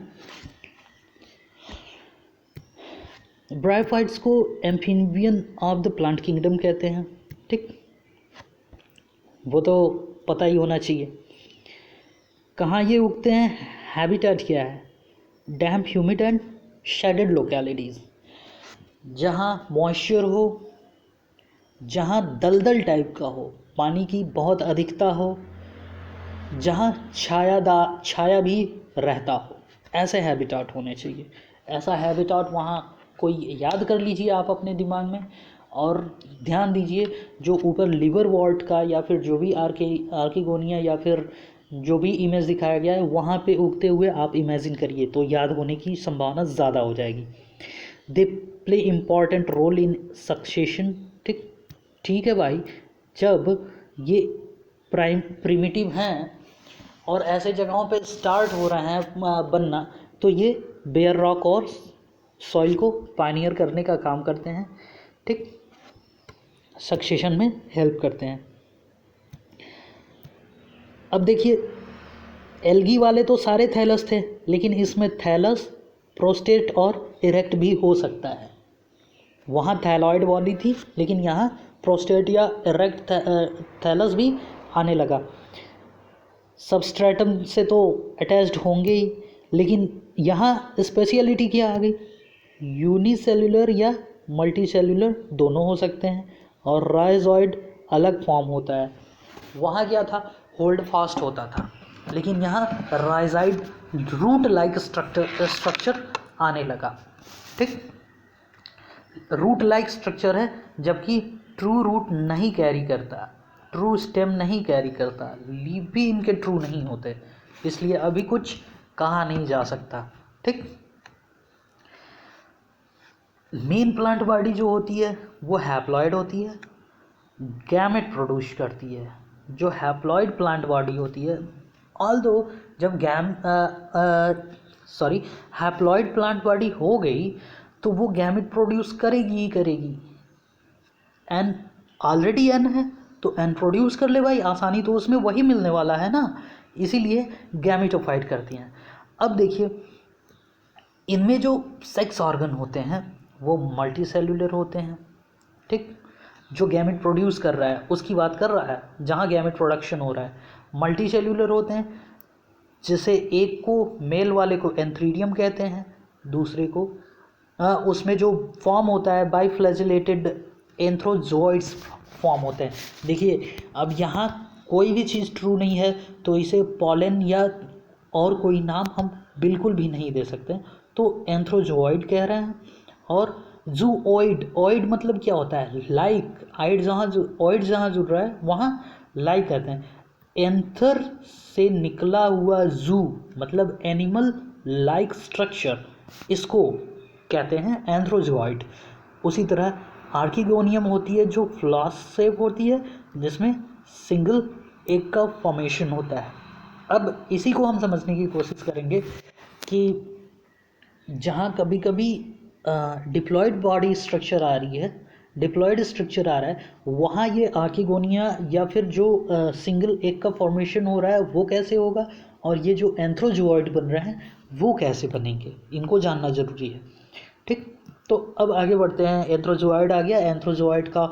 ब्रायोफाइट्स को amphibian of the plant kingdom कहते हैं, ठीक, वो तो पता ही होना चाहिए। कहाँ ये उगते हैं, हैबिटेट क्या है, डैम्प, ह्यूमिड एंड शेडेड लोकेलिटीज़, जहाँ मॉइस्चर हो, जहाँ दलदल टाइप का हो, पानी की बहुत अधिकता हो, जहाँ छाया भी रहता हो, ऐसे हैबिटाट होने चाहिए। ऐसा हैबिटाट वहाँ कोई याद कर लीजिए आप अपने दिमाग में, और ध्यान दीजिए जो ऊपर लिवर वॉल्ट का या फिर जो भी आर्किगोनिया या फिर जो भी इमेज दिखाया गया है वहाँ पे उगते हुए आप इमेजिन करिए, तो याद होने की संभावना ज़्यादा हो जाएगी। They play important role in succession, ठीक है भाई। जब ये प्रिमिटिव हैं और ऐसे जगहों पे स्टार्ट हो रहे हैं बनना, तो ये बेयर रॉक और सॉइल को पायनियर करने का काम करते हैं, ठीक, सक्सेशन में हेल्प करते हैं। अब देखिए एल्गी वाले तो सारे थैलस थे, लेकिन इसमें थैलस, प्रोस्टेट और इरेक्ट भी हो सकता है। वहाँ थैलॉइड बॉडी थी, लेकिन यहाँ प्रोस्टेट या इरेक्ट थैलस भी आने लगा। सबस्ट्रेटम से तो अटैच्ड होंगे ही, लेकिन यहाँ स्पेशलिटी क्या आ गई, यूनिसेल्युलर या मल्टीसेल्युलर दोनों हो सकते हैं, और राइजॉइड अलग फॉर्म होता है। वहाँ क्या था, होल्ड फास्ट होता था, लेकिन यहाँ राइजाइड रूट लाइक स्ट्रक्चर आने लगा, ठीक, रूट लाइक स्ट्रक्चर है, जबकि ट्रू रूट नहीं कैरी करता, ट्रू स्टेम नहीं कैरी करता, लीफ भी इनके ट्रू नहीं होते, इसलिए अभी कुछ कहा नहीं जा सकता, ठीक। मेन प्लांट बॉडी जो होती है वो हैप्लॉइड होती है, गैमेट प्रोड्यूस करती है। जो हैप्लॉइड प्लांट बॉडी होती है, ऑल्दो जब हैप्लॉइड प्लांट बॉडी हो गई तो वो गैमेट प्रोड्यूस करेगी ही करेगी। एन ऑलरेडी एन है तो एन प्रोड्यूस कर ले भाई, आसानी तो उसमें वही मिलने वाला है ना, इसीलिए गैमेटोफाइट करती हैं। अब देखिए इनमें जो सेक्स ऑर्गन होते हैं वो मल्टी सेल्यूलर होते हैं, ठीक, जो गैमेट प्रोड्यूस कर रहा है उसकी बात कर रहा है, जहाँ गैमेट प्रोडक्शन हो रहा है। मल्टी सेल्यूलर होते हैं, जिसे एक को मेल वाले को एंथ्रीडियम कहते हैं, दूसरे को उसमें जो फॉर्म होता है बाइफ्लैजिलेटेड एंथ्रोजोइड्स फॉर्म होते हैं। देखिए अब यहाँ कोई भी चीज़ ट्रू नहीं है तो इसे पॉलन या और कोई नाम हम बिल्कुल भी नहीं दे सकते, तो एंथ्रोजोइड कह रहे हैं। और जूओइड, ऑइड मतलब क्या होता है, लाइक, आइड ऑइड जहाँ जुड़ रहा है वहाँ लाइक कहते हैं। एंथर से निकला हुआ जू मतलब एनिमल लाइक स्ट्रक्चर, इसको कहते हैं एंथ्रोजोइड। उसी तरह आर्किगोनियम होती है जो फ्लॉस शेप होती है, जिसमें सिंगल एग का फॉर्मेशन होता है। अब इसी को हम समझने की कोशिश करेंगे कि जहाँ कभी कभी डिप्लॉयड बॉडी स्ट्रक्चर आ रही है, डिप्लॉयड स्ट्रक्चर आ रहा है, वहाँ ये आर्किगोनिया या फिर जो सिंगल एग का फॉर्मेशन हो रहा है वो कैसे होगा, और ये जो एंथ्रोजोइड बन रहे हैं वो कैसे बनेंगे, इनको जानना ज़रूरी है, ठीक। तो अब आगे बढ़ते हैं। एंथ्रोजोइड आ गया, एंथ्रोजोइड का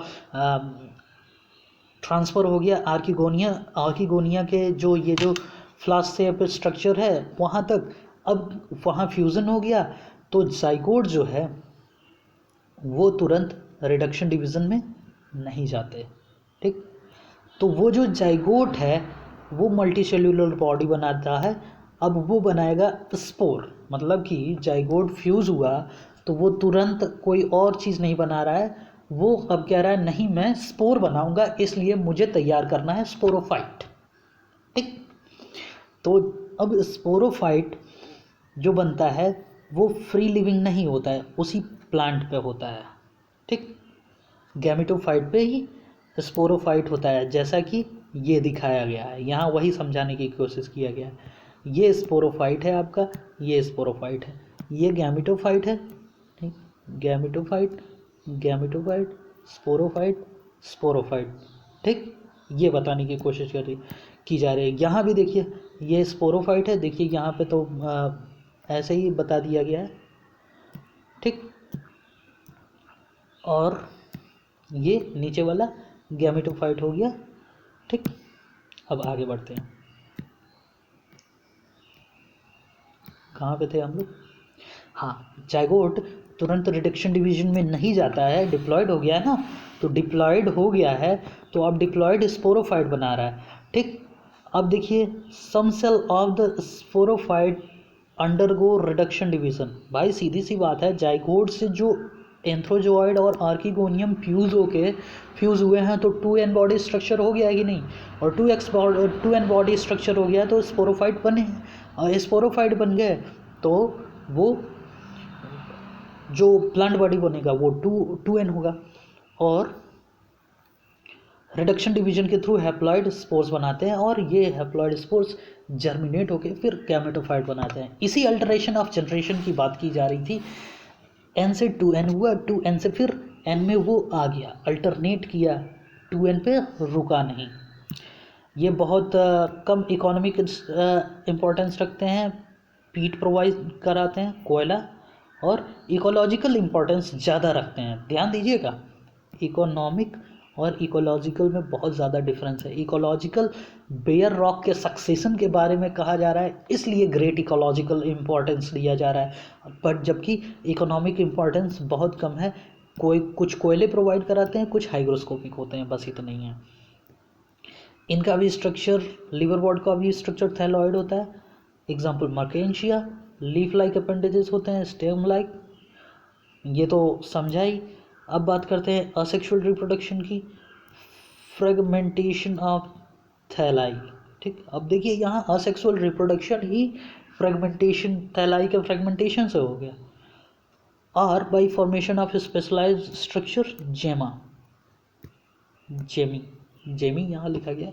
ट्रांसफ़र हो गया आर्किगोनिया के जो ये जो फ्लास्क शेप स्ट्रक्चर है वहाँ तक, अब वहाँ फ्यूज़न हो गया, तो जाइगोट जो है वो तुरंत रिडक्शन डिवीज़न में नहीं जाते, ठीक। तो वो जो जाइगोट है वो मल्टीसेल्यूलर बॉडी बनाता है। अब वो बनाएगा स्पोर, मतलब कि जाइगोट फ्यूज़ हुआ तो वो तुरंत कोई और चीज़ नहीं बना रहा है, वो अब कह रहा है नहीं मैं स्पोर बनाऊंगा, इसलिए मुझे तैयार करना है स्पोरोफाइट, ठीक। तो अब स्पोरोफाइट जो बनता है वो फ्री लिविंग नहीं होता है, उसी प्लांट पे होता है, ठीक। गैमेटोफाइट पे ही स्पोरोफाइट होता है, जैसा कि ये दिखाया गया है यहाँ, वही समझाने की कोशिश किया गया है। ये स्पोरोफाइट है आपका, ये स्पोरोफाइट है, ये गैमेटोफाइट है, ठीक। गैमेटोफाइट, गैमेटोफाइट, स्पोरोफाइट, स्पोरोफाइट, ठीक। ये बताने की कोशिश की जा रही है। यहाँ भी देखिए ये स्पोरोफाइट है, देखिए यहाँ पे तो ऐसे ही बता दिया गया है, ठीक। और ये नीचे वाला गैमेटोफाइट हो गया, ठीक। अब आगे बढ़ते हैं, कहाँ पे थे हम लोग? हाँ, जाइगोट तुरंत रिडक्शन डिवीजन में नहीं जाता है, डिप्लॉयड हो गया है ना, तो डिप्लॉयड हो गया है तो अब डिप्लॉयड स्पोरोफाइट बना रहा है, ठीक। अब देखिए some cell of the sporophyte undergo reduction division. भाई सीधी सी बात है, जाइगोट से जो एंथ्रोजोइड और आर्किगोनियम फ्यूज़ हुए हैं तो 2n बॉडी स्ट्रक्चर हो गया है कि नहीं, और 2n बॉडी स्ट्रक्चर हो गया तो स्पोरोफाइट बने, और स्पोरोफाइट बन गए तो वो जो प्लांट बॉडी बनेगा वो 2n होगा, और रिडक्शन डिवीजन के थ्रू हैप्लॉइड स्पोर्स बनाते हैं, और ये हैप्लॉइड स्पोर्स जर्मिनेट होकर फिर गैमेटोफाइट बनाते हैं। इसी अल्टरेशन ऑफ जनरेशन की बात की जा रही थी। n से 2n हुआ, 2n से फिर n में वो आ गया, अल्टरनेट किया, 2n पे रुका नहीं। ये बहुत कम इकोनॉमिक इम्पोर्टेंस रखते हैं, पीट प्रोवाइड कराते हैं, कोयला, और इकोलॉजिकल इम्पोर्टेंस ज़्यादा रखते हैं। ध्यान दीजिएगा, इकोनॉमिक और इकोलॉजिकल में बहुत ज़्यादा डिफरेंस है। इकोलॉजिकल बेयर रॉक के सक्सेशन के बारे में कहा जा रहा है, इसलिए ग्रेट इकोलॉजिकल इम्पोर्टेंस दिया जा रहा है, बट जबकि इकोनॉमिक इम्पोर्टेंस बहुत कम है। कुछ कोयले प्रोवाइड कराते हैं, कुछ हाइग्रोस्कोपिक होते हैं, बस इतना ही है। इनका भी स्ट्रक्चर, लिवरवॉर्ड का भी स्ट्रक्चर थैलॉइड होता है। Example Marchantia, leaf like appendages होते हैं, स्टेम लाइक, ये तो समझा ही। अब बात करते हैं असेक्सुअल रिप्रोडक्शन की, फ्रेगमेंटेशन ऑफ थैलाई, ठीक। अब देखिए यहाँ असेक्सुअल रिप्रोडक्शन ही फ्रेगमेंटेशन, थैलाई के फ्रेगमेंटेशन से हो गया, और by formation of specialised structure gemma, gemmae यहाँ लिखा गया,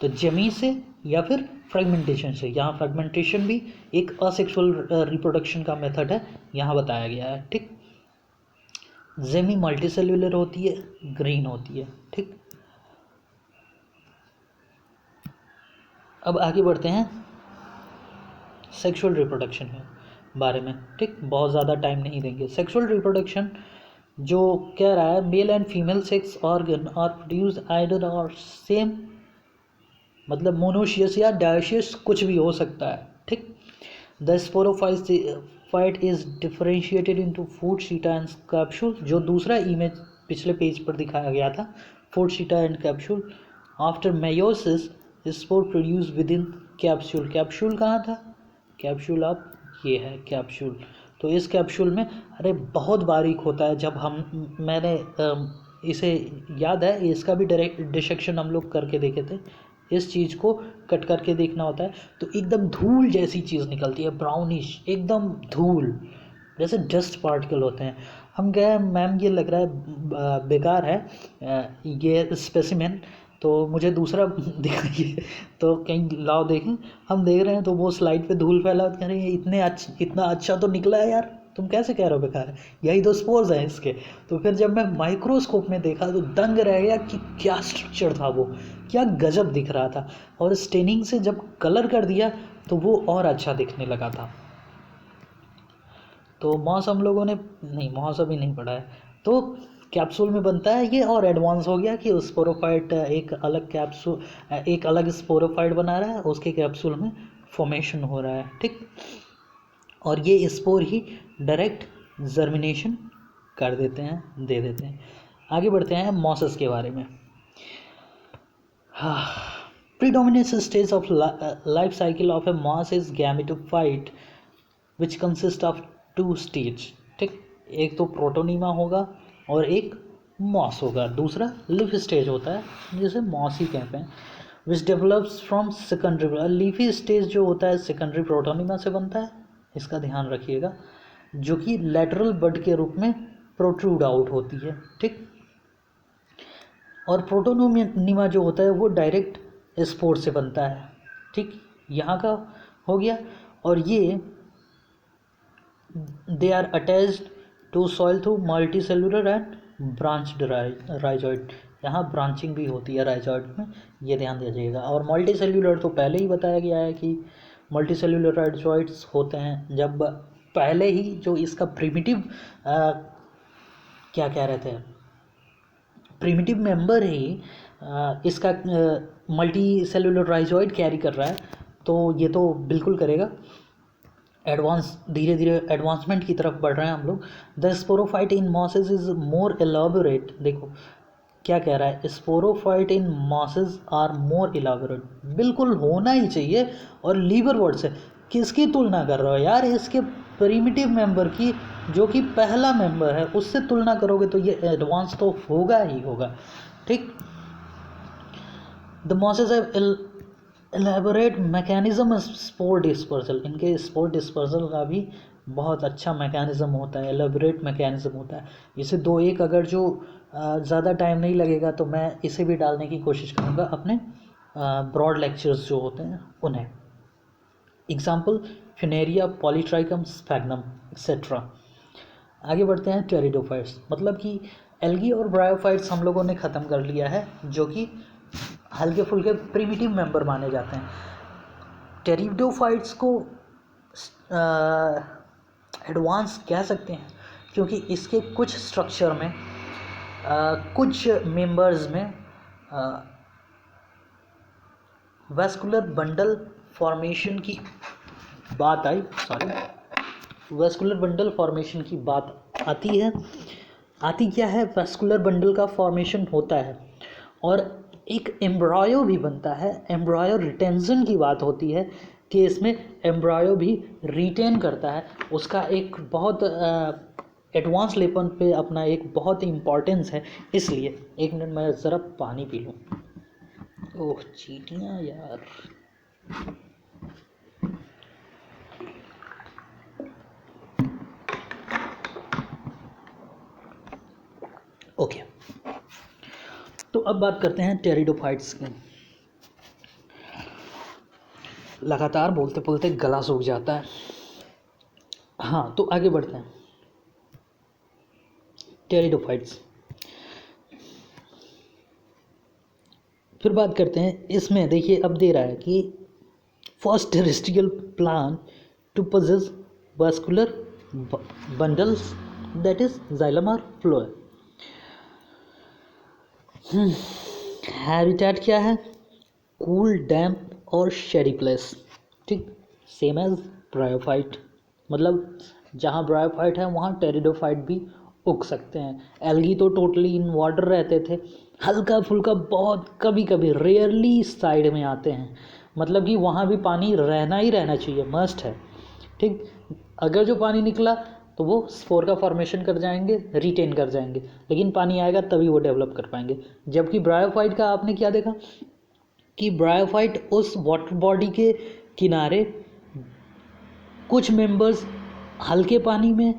तो जेमी से या फिर फ्रेगमेंटेशन से। यहाँ फ्रेगमेंटेशन भी एक असेक्सुअल रिप्रोडक्शन का मेथड है, यहाँ बताया गया है, ठीक। जेमी मल्टीसेल्युलर होती है, ग्रीन होती है, ठीक। अब आगे बढ़ते हैं सेक्सुअल रिप्रोडक्शन के बारे में, ठीक। बहुत ज़्यादा टाइम नहीं देंगे। सेक्सुअल रिप्रोडक्शन जो कह रहा है, male and female sex organ are produce either और सेम, मतलब मोनोशियस या डायोशियस, कुछ भी हो सकता है, ठीक। The sporophyte is differentiated into foot seta and capsule, जो दूसरा इमेज पिछले पेज पर दिखाया गया था, foot seta and capsule. After meiosis spore produce within capsule, capsule कहाँ था, कैप्सूल आप ये है कैप्सूल, तो इस कैप्सूल में, अरे बहुत बारीक होता है, जब मैंने इसे याद है, इसका भी डायरेक्ट डिसेक्शन हम लोग करके देखे थे, इस चीज़ को कट करके देखना होता है, तो एकदम धूल जैसी चीज़ निकलती है, ब्राउनिश, एकदम धूल जैसे डस्ट पार्टिकल होते हैं। हम गए, मैम ये लग रहा है बेकार है ये स्पेसिमेन, तो मुझे दूसरा दिखाइए, तो कहीं लाओ देखें। हम देख रहे हैं तो वो स्लाइड पे धूल फैला, कह रहे हैं इतना अच्छा तो निकला है यार, तुम कैसे कह रहे हो बेकार है, यही तो स्पोर्स हैं इसके। तो फिर जब मैं माइक्रोस्कोप में देखा तो दंग रह गया कि क्या स्ट्रक्चर था वो, क्या गजब दिख रहा था, और स्टेनिंग से जब कलर कर दिया तो वो और अच्छा दिखने लगा था। तो मॉस हम लोगों ने नहीं, मॉस अभी नहीं पढ़ा है, तो कैप्सूल में बनता है ये, और एडवांस हो गया कि स्पोरोफाइट एक अलग स्पोरोफाइट बना रहा है, उसके कैप्सूल में फॉर्मेशन हो रहा है, ठीक। और ये स्पोर ही डायरेक्ट जर्मिनेशन कर देते हैं, दे देते हैं। आगे बढ़ते हैं मॉसेस के बारे में। Predominant stage of life cycle of a moss is gametophyte which consist of 2 stage, ठीक। एक तो प्रोटोनीमा होगा और एक मॉस होगा, दूसरा लिफ स्टेज होता है जिसे मॉस ही कहते हैं। Which develops from secondary, leafy stage जो होता है सेकेंडरी प्रोटोनिमा से बनता है, इसका ध्यान रखिएगा, जो कि लेटरल बड के रूप में प्रोट्रूड आउट होती है, ठीक। और प्रोटोनिमा जो होता है वो डायरेक्ट स्पोर से बनता है, ठीक। यहाँ का हो गया। और ये they are attached to soil through multi cellular and branched rhizoid, यहाँ ब्रांचिंग भी होती है राइजॉइड में, ये ध्यान दीजिएगा। और मल्टी सेलुलर तो पहले ही बताया गया है कि मल्टी सेलुलर राइजॉइड्स होते हैं जब पहले ही जो इसका प्रिमिटिव क्या कह रहे थे, प्रिमिटिव मेंबर ही इसका मल्टी सेलुलर राइजॉइड कैरी कर रहा है, तो ये तो बिल्कुल करेगा। एडवांस धीरे धीरे एडवांसमेंट की तरफ बढ़ रहे हैं हम लोग। The sporophyte in mosses is more elaborate, देखो क्या कह रहा है, sporophyte in mosses are more elaborate, बिल्कुल होना ही चाहिए। और लीवर वर्ड से किसकी तुलना कर रहे हो यार, इसके प्रिमिटिव मेंबर की, जो कि पहला मेंबर है, उससे तुलना करोगे तो ये एडवांस तो होगा ही होगा, ठीक। The mosses have elaborate mechanism spore dispersal, इनके स्पोर डिस्पर्सल का भी बहुत अच्छा मैकेनिज्म होता है, एलेबोरेट मैकेनिज्म होता है। इसे 2-1 अगर जो ज़्यादा टाइम नहीं लगेगा तो मैं इसे भी डालने की कोशिश करूँगा अपने ब्रॉड लेक्चर्स जो होते हैं उन्हें। Example Funaria, Polytrichum, sphagnum etcetera. आगे बढ़ते हैं टेरिडोफाइट्स, मतलब कि एल्गी और ब्रायोफाइट्स हम लोगों ने ख़त्म कर लिया है, जो कि हल्के फुल्के प्रिमिटिव मेंबर माने जाते हैं। टेरिडोफाइट्स को एडवांस कह सकते हैं क्योंकि इसके कुछ स्ट्रक्चर में कुछ मेंबर्स में वैस्कुलर बंडल फॉर्मेशन की बात आई, वैस्कुलर बंडल फॉर्मेशन की बात आती है। आती क्या है, वैस्कुलर बंडल का फॉर्मेशन होता है और एक एम्ब्रायो भी बनता है। एम्ब्रायो रिटेंशन की बात होती है कि इसमें एम्ब्रायो भी रिटेन करता है, उसका एक बहुत एडवांस लेवल पे अपना एक बहुत इम्पॉर्टेंस है। इसलिए 1 मिनट मैं ज़रा पानी पी लूँ। ओह चींटियाँ यार। ओके, तो अब बात करते हैं टेरिडोफाइट्स की। लगातार बोलते बोलते गला सूख जाता है। हाँ, तो आगे बढ़ते हैं। टेरिडोफाइट्स फिर बात करते हैं। इसमें देखिए अब दे रहा है कि first terrestrial plant to possess vascular bundles that is xylem और फ्लोएम। हैबिटेट क्या है, कूल, डैम्प और शेडी प्लेस, ठीक, सेम एज ब्रायोफाइट, मतलब जहाँ ब्रायोफाइट है वहाँ टेरिडोफाइट भी उग सकते हैं। एल्गी तो टोटली इन वाटर रहते थे, हल्का फुल्का बहुत कभी कभी रेयरली साइड में आते हैं, मतलब कि वहाँ भी पानी रहना ही रहना चाहिए, मस्ट है, ठीक। अगर जो पानी निकला तो वो स्पोर का फॉर्मेशन कर जाएंगे, रिटेन कर जाएंगे, लेकिन पानी आएगा तभी वो डेवलप कर पाएंगे। जबकि ब्रायोफाइट का आपने क्या देखा कि ब्रायोफाइट उस वाटर बॉडी के किनारे कुछ मेंबर्स हल्के पानी में,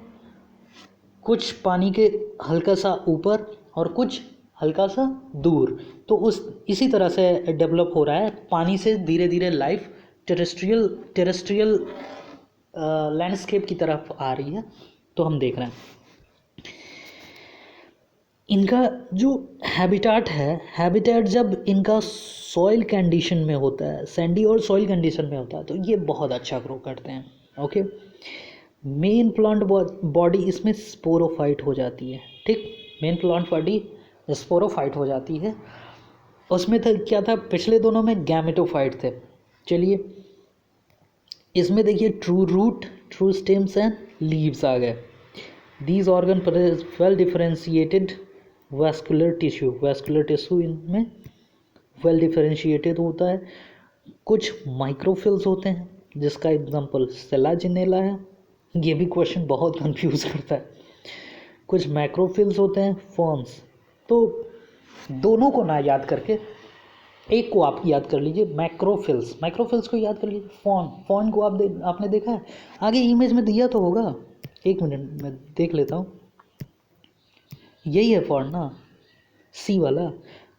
कुछ पानी के हल्का सा ऊपर और कुछ हल्का सा दूर, तो उस इसी तरह से डेवलप हो रहा है। पानी से धीरे धीरे लाइफ टेरेस्ट्रियल लैंडस्केप की तरफ आ रही है, तो हम देख रहे हैं इनका जो हैबिटेट है। हैबिटेट जब इनका सॉइल कंडीशन में होता है, सैंडी और सॉइल कंडीशन में होता है, तो ये बहुत अच्छा ग्रो करते हैं। ओके, मेन प्लांट बॉडी इसमें स्पोरोफाइट हो जाती है, ठीक, मेन प्लांट बॉडी स्पोरोफाइट हो जाती है। उसमें था क्या था, पिछले दोनों में गैमेटोफाइट थे। चलिए इसमें देखिए true root, true stems and leaves आ गए। These organ well differentiated vascular tissue इनमें वेल डिफरेंशिएटेड होता है। कुछ माइक्रोफिल्स होते हैं जिसका एग्जांपल सेलाजिनेला है, ये भी क्वेश्चन बहुत कंफ्यूज करता है। कुछ मैक्रोफिल्स होते हैं, फॉर्म्स। तो दोनों को ना याद करके एक को आप याद कर लीजिए, मैक्रोफिल्स, मैक्रोफिल्स को याद कर लीजिए। फॉन को आपने देखा है, आगे इमेज में दिया तो होगा, एक मिनट मैं देख लेता हूँ। यही है फॉन ना, सी वाला।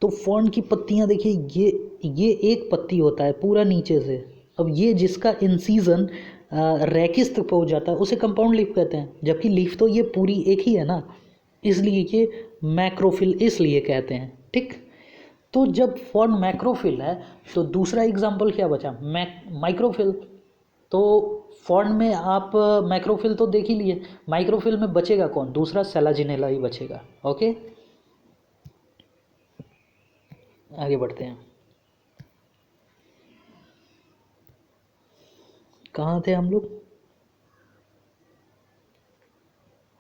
तो फॉन की पत्तियाँ देखिए, ये एक पत्ती होता है पूरा नीचे से। अब ये जिसका इंसीजन रैकिस तक पहुँच जाता है उसे कंपाउंड लीफ कहते हैं, जबकि लीफ तो ये पूरी एक ही है ना, इसलिए ये मैक्रोफिल इसलिए कहते हैं। ठीक, तो जब फॉर्न मैक्रोफिल है तो दूसरा एग्जाम्पल क्या बचा, माइक्रोफिल। तो फॉर्न में आप मैक्रोफिल तो देख ही लिए, माइक्रोफिल में बचेगा कौन, दूसरा सेलाजिनेला ही बचेगा। ओके, आगे बढ़ते हैं। कहाँ थे हम लोग,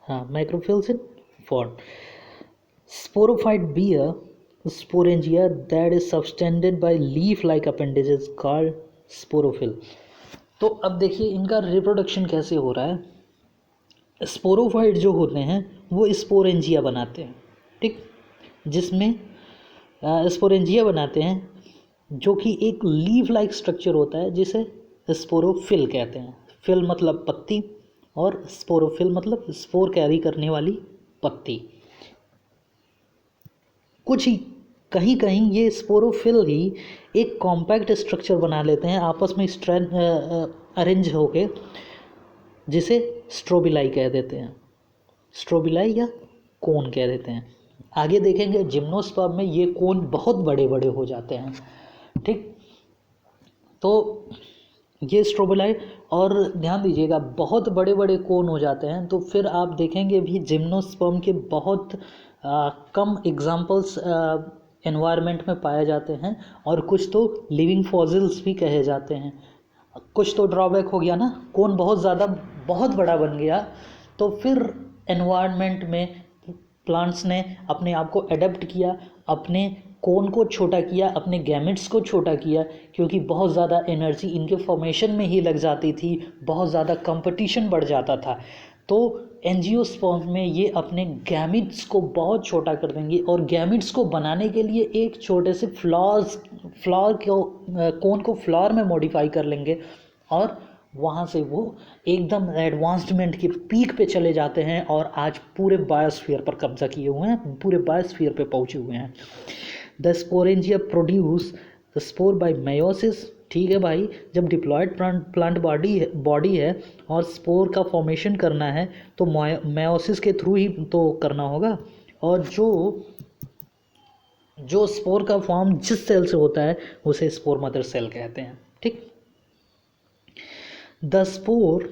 हाँ, मैक्रोफिल्स इन फॉर्न। Sporophyte bear sporangia that is subtended by leaf-like appendages called sporophyll। तो अब देखिए इनका रिप्रोडक्शन कैसे हो रहा है। स्पोरोफाइट जो होते हैं वो स्पोरेंजिया बनाते हैं, ठीक, जिसमें स्पोरेंजिया बनाते हैं जो कि एक लीफ लाइक स्ट्रक्चर होता है जिसे स्पोरोफिल कहते हैं। फिल मतलब पत्ती और स्पोरोफिल मतलब स्पोर कैरी करने वाली पत्ती। कुछ ही कहीं कहीं ये स्पोरोफिल ही एक कॉम्पैक्ट स्ट्रक्चर बना लेते हैं आपस में अरेंज होके, जिसे स्ट्रोबिलाई कह देते हैं, स्ट्रोबिलाई या कोन कह देते हैं। आगे देखेंगे जिम्नोस्पर्म में ये कोन बहुत बड़े बड़े हो जाते हैं। ठीक, तो ये स्ट्रोबिलाई, और ध्यान दीजिएगा बहुत बड़े बड़े कोन हो जाते हैं तो फिर आप देखेंगे भी जिम्नोस्पर्म के बहुत कम एग्जाम्पल्स एनवायरनमेंट में पाए जाते हैं, और कुछ तो लिविंग फॉसिल्स भी कहे जाते हैं। कुछ तो ड्रॉबैक हो गया ना, कोन बहुत बड़ा बन गया तो फिर एनवायरनमेंट में प्लांट्स ने अपने आप को एडप्ट किया, अपने कोन को छोटा किया, अपने गैमेट्स को छोटा किया, क्योंकि बहुत ज़्यादा एनर्जी इनके फॉर्मेशन में ही लग जाती थी, बहुत ज़्यादा कंपटीशन बढ़ जाता था। तो एंजियोस्पर्म में ये अपने गैमेट्स को बहुत छोटा कर देंगे और गैमेट्स को बनाने के लिए एक छोटे से फ्लावर को कोन को फ्लावर में मॉडिफाई कर लेंगे, और वहाँ से वो एकदम एडवांसमेंट के पीक पे चले जाते हैं और आज पूरे बायोस्फीयर पर कब्जा किए हुए हैं, पूरे बायोस्फीयर पे पहुँचे हुए हैं। The sporangia produce the spore by meiosis. ठीक है भाई, जब डिप्लॉयड प्लांट बॉडी है और स्पोर का फॉर्मेशन करना है तो मेयोसिस के थ्रू ही तो करना होगा, और जो स्पोर का फॉर्म जिस सेल से होता है उसे स्पोर मदर सेल कहते हैं। ठीक, the spore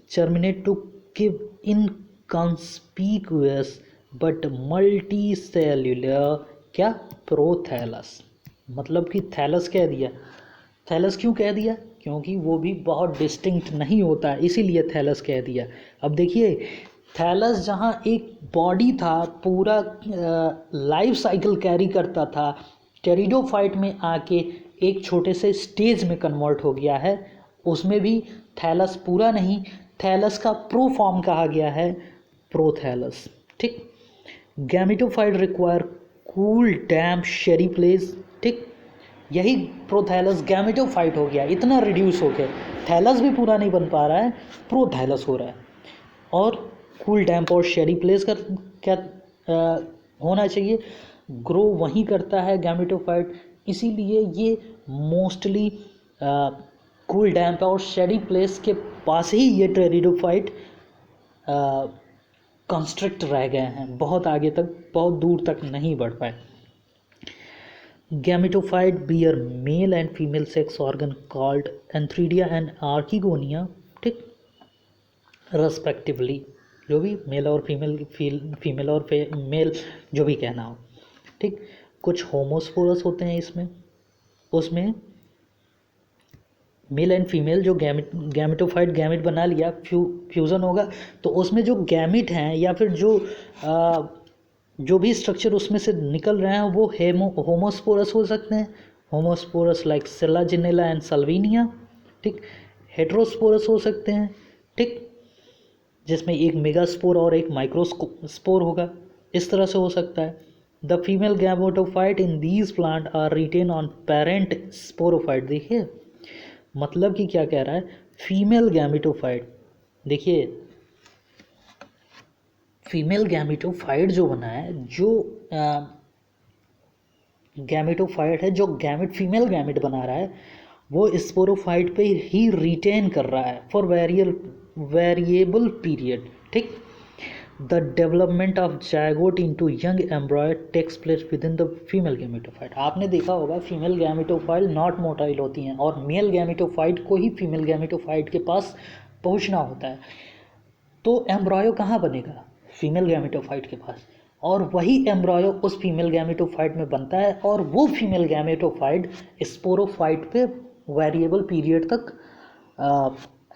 germinate to give inconspicuous but multicellular क्या, प्रोथैलस। मतलब कि थैलस कह दिया, थैलस क्यों कह दिया, क्योंकि वो भी बहुत डिस्टिंक्ट नहीं होता है इसीलिए थैलस कह दिया। अब देखिए थैलस जहाँ एक बॉडी था, पूरा लाइफ साइकिल कैरी करता था, टेरिडोफाइट में आके एक छोटे से स्टेज में कन्वर्ट हो गया है, उसमें भी थैलस पूरा नहीं, थैलस का प्रो फॉर्म कहा गया है प्रोथैलस। ठीक, गैमेटोफाइट रिक्वायर कूल डैम्प शेरी प्लेस। ठीक, यही प्रोथैलस गैमेटोफाइट हो गया, इतना रिड्यूस हो गया, थैलस भी पूरा नहीं बन पा रहा है, प्रोथैलस हो रहा है। और कूल डैम्प और शेरी प्लेस का क्या होना चाहिए, ग्रो वहीं करता है गैमेटोफाइट, इसीलिए ये मोस्टली कूल डैम्प और शेडी प्लेस के पास ही ये टेरिडोफाइट कंस्ट्रक्ट रह गए हैं, बहुत आगे तक, बहुत दूर तक नहीं बढ़ पाए। Gametophyte bear male and female sex organ called antheridia and archegonia. ठीक, रेस्पेक्टिवली, जो भी मेल और फीमेल और मेल जो भी कहना हो। ठीक, कुछ होमोस्पोरस होते हैं इसमें, उसमें मेल एंड फीमेल जो गैमेटोफाइट गैमेट बना लिया, फ्यूज़न होगा तो उसमें जो गैमेट हैं या फिर जो भी स्ट्रक्चर उसमें से निकल रहे हैं वो होमोस्पोरस हो सकते हैं, homosporous like Selaginella and Salvinia. ठीक, हेट्रोस्पोरस हो सकते हैं, ठीक, जिसमें एक मेगास्पोर और एक माइक्रोस्पोर होगा, इस तरह से हो सकता है। The female gametophyte in these plant are retain on parent sporophyte. देखिए मतलब कि क्या कह रहा है, फीमेल गैमेटोफाइट, देखिए फीमेल गैमेटोफाइट जो बना है, जो गैमेटोफाइट है, जो गैमेट फीमेल गैमेट बना रहा है, वो स्पोरोफाइट पे ही रिटेन कर रहा है फॉर वेरिएबल पीरियड। ठीक, the development of zygote into young embryo takes place within the female gametophyte. आपने देखा होगा फीमेल गैमेटोफाइट नॉट मोटाइल होती हैं और मेल गैमेटोफाइट को ही फीमेल गैमेटोफाइट के पास पहुंचना होता है। तो एम्ब्रॉयो कहाँ बनेगा, फीमेल गैमेटोफाइट के पास, और वही एम्ब्रॉयो उस फीमेल गैमेटोफाइट में बनता है और वो फीमेल गैमेटोफाइट स्पोरोफाइट पे वेरिएबल पीरियड तक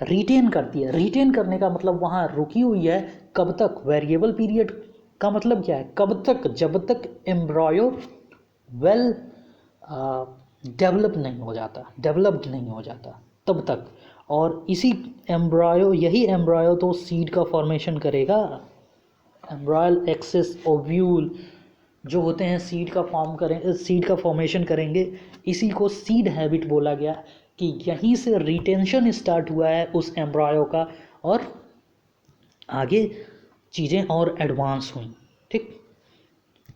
रिटेन करती है। रिटेन करने का मतलब वहाँ रुकी हुई है, कब तक, वेरिएबल पीरियड का मतलब क्या है, कब तक, जब तक एम्ब्रॉयो वेल डेवलप्ड नहीं हो जाता तब तक। और इसी एम्ब्रॉयो, यही एम्ब्रॉयो तो सीड का फॉर्मेशन करेगा। एम्ब्रॉयल एक्सिस ओव्यूल जो होते हैं सीड का फॉर्मेशन करेंगे। इसी को सीड हैबिट बोला गया कि यहीं से रिटेंशन स्टार्ट हुआ है उस एम्ब्रॉयो का और आगे चीज़ें और एडवांस हुई। ठीक,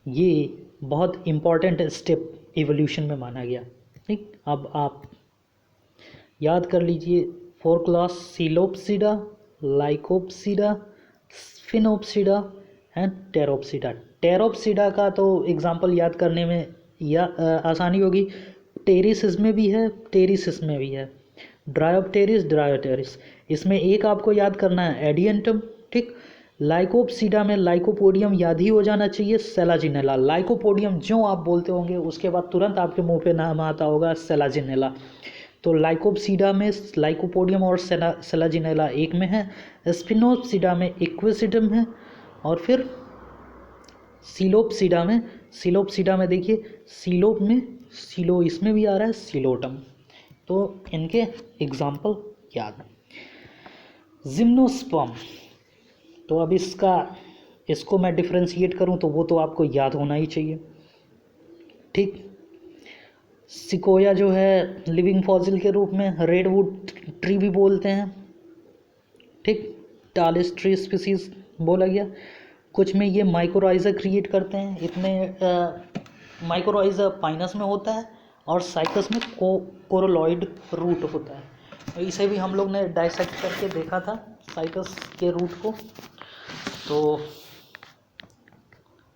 ये बहुत इम्पॉर्टेंट स्टेप इवोल्यूशन में माना गया। ठीक, अब आप याद कर लीजिए 4 class, Psilopsida, Lycopsida, Sphenopsida and Pteropsida. Pteropsida का तो एग्जाम्पल याद करने में आसानी होगी, टेरिस में भी है, टेरिस में भी है, ड्रायोप्टेरिस। इसमें एक आपको याद करना है एडियंटम। ठीक, लाइकोप्सिडा में लाइकोपोडियम याद ही हो जाना चाहिए, सेलाजिनेला। लाइकोपोडियम जो आप बोलते होंगे उसके बाद तुरंत आपके मुंह पे नाम आता होगा सेलाजिनेला। तो लाइकोप्सिडा में लाइकोपोडियम और सेलाजिनेला एक में है, स्पिनोप्सिडा में इक्विसिडम है, और फिर सीलोप्सिडा में देखिए सीलोप में सीलो इसमें भी आ रहा है, सीलोटम। तो इनके एग्जाम्पल याद। जिम्नोस्पर्म, तो अब इसको मैं डिफ्रेंशिएट करूं तो वो तो आपको याद होना ही चाहिए। ठीक, सिकोया जो है लिविंग फॉसिल के रूप में रेडवुड ट्री भी बोलते हैं। ठीक, टालेस्ट ट्री स्पीसीज बोला गया। कुछ में ये माइक्रोराइजा क्रिएट करते हैं, इतने माइक्रोराइजा पाइनस में होता है और साइकस में कोरोलॉइड रूट होता है। इसे भी हम लोग ने डाइसेक्ट करके देखा था साइकस के रूट को, तो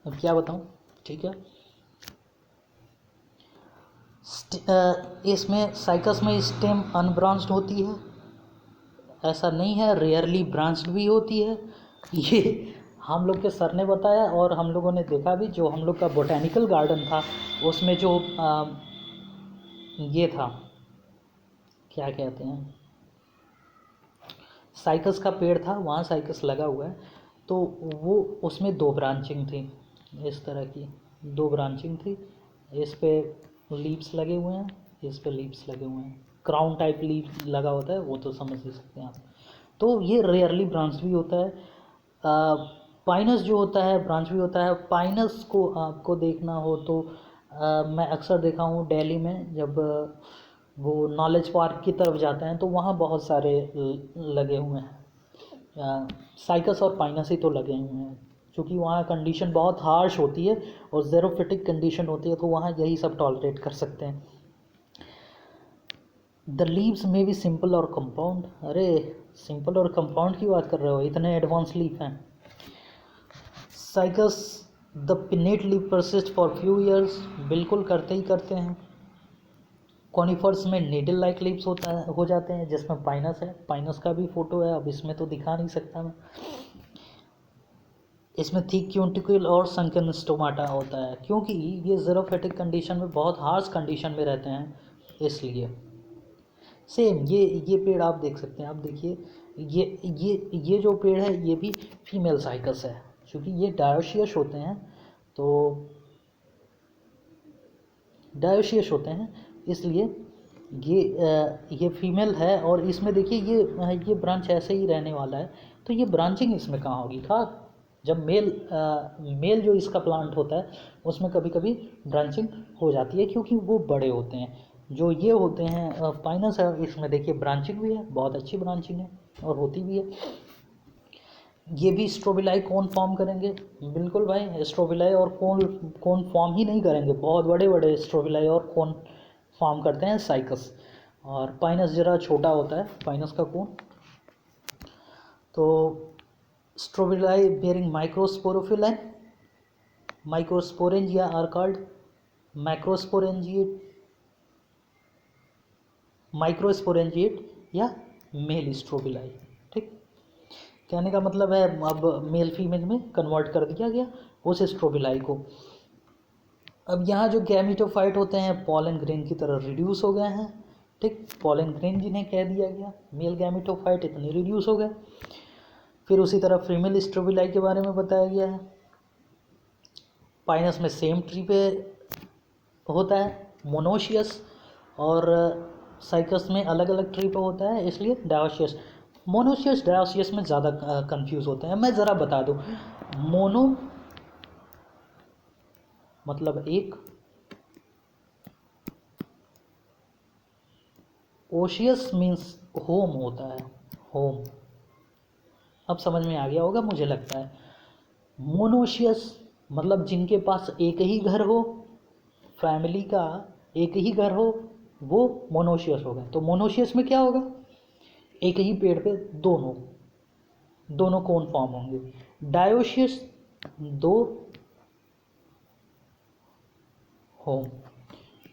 अब क्या बताऊं। ठीक है, इसमें साइकस में स्टेम अनब्रांच्ड होती है, ऐसा नहीं है, रेयरली ब्रांच्ड भी होती है। ये हम लोग के सर ने बताया और हम लोगों ने देखा भी, जो हम लोग का बोटेनिकल गार्डन था उसमें जो ये था, क्या कहते हैं, साइकस का पेड़ था, वहाँ साइकस लगा हुआ है, तो वो उसमें 2 ब्रांचिंग थी, इस तरह की 2 ब्रांचिंग थी। इस पे लीव्स लगे हुए हैं, इस पे लीव्स लगे हुए हैं, क्राउन टाइप लीव लगा होता है, वो तो समझ ही सकते हैं आप। तो ये रेयरली ब्रांच भी होता है। पाइनस जो होता है ब्रांच भी होता है। पाइनस को आपको देखना हो तो मैं अक्सर देखा हूँ दिल्ली में, जब वो नॉलेज पार्क की तरफ जाते हैं तो वहाँ बहुत सारे लगे हुए हैं, साइकस और पाइनस ही तो लगे हुए हैं, क्योंकि वहाँ कंडीशन बहुत हार्श होती है और ज़ेरोफिटिक कंडीशन होती है, तो वहाँ यही सब टॉलरेट कर सकते हैं। द लीव्स में भी सिंपल और कंपाउंड। अरे सिंपल और कंपाउंड की बात कर रहे हो, इतने एडवांस लीफ हैं। Cycas the pinnate leaf persist for few years, बिल्कुल करते ही करते हैं। कॉनिफर्स में नीडल लाइक लीव्स हो जाते हैं, जिसमें पाइनस है। पाइनस का भी फोटो है, अब इसमें तो दिखा नहीं सकता मैं। इसमें थिक क्यूटिकल और संकन स्टोमाटा होता है, क्योंकि ये ज़ेरोफिटिक कंडीशन में बहुत हार्श कंडीशन में रहते हैं, इसलिए। सेम ये पेड़ आप देख सकते हैं, आप देखिए ये जो पेड़ है ये भी फीमेल साइकस है, क्योंकि ये डायोशियस होते हैं, तो डायोशियस होते हैं इसलिए ये फीमेल है। और इसमें देखिए ये ब्रांच ऐसे ही रहने वाला है, तो ये ब्रांचिंग इसमें कहाँ होगी, था जब मेल जो इसका प्लांट होता है उसमें कभी कभी ब्रांचिंग हो जाती है क्योंकि वो बड़े होते हैं। जो ये होते हैं पाइनस है, इसमें देखिए ब्रांचिंग भी है, बहुत अच्छी ब्रांचिंग है और होती भी है। ये भी स्ट्रोबिलाई कौन फॉर्म करेंगे? बिल्कुल भाई, स्ट्रोबिलाई और कौन फॉर्म ही नहीं करेंगे, बहुत बड़े बड़े स्ट्रोबिलाई और कौन फॉर्म करते हैं साइकस। और पाइनस ज़रा छोटा होता है पाइनस का कोन। तो strobili bearing microsporophylli, microsporangia are called microsporangiate या मेल स्ट्रोबिलाई। ठीक, कहने का मतलब है अब मेल फीमेल में कन्वर्ट कर दिया गया उस स्ट्रोबिलाई को। अब यहाँ जो गैमेटोफाइट होते हैं पॉलन ग्रेन की तरह रिड्यूस हो गए हैं। ठीक, पॉलन ग्रेन जिन्हें कह दिया गया, मेल गैमेटोफाइट इतने रिड्यूस हो गए। फिर उसी तरह फीमेल स्ट्रोबिलाई के बारे में बताया गया है। पाइनस में सेम ट्री पे होता है मोनोशियस, और साइकस में अलग अलग ट्री पे होता है, इसलिए डायोशियस। मोनोशियस डायोशियस में ज़्यादा कंफ्यूज होते हैं। मैं ज़रा बता दूँ, मोनो मतलब एक, ओशियस मीन्स होम होता है, होम। अब समझ में आ गया होगा मुझे लगता है। मोनोशियस मतलब जिनके पास एक ही घर हो, फैमिली का एक ही घर हो, वो मोनोशियस होगा। तो मोनोशियस में क्या होगा? एक ही पेड़ पे दोनों कौन फॉर्म होंगे। डायोशियस दो होम।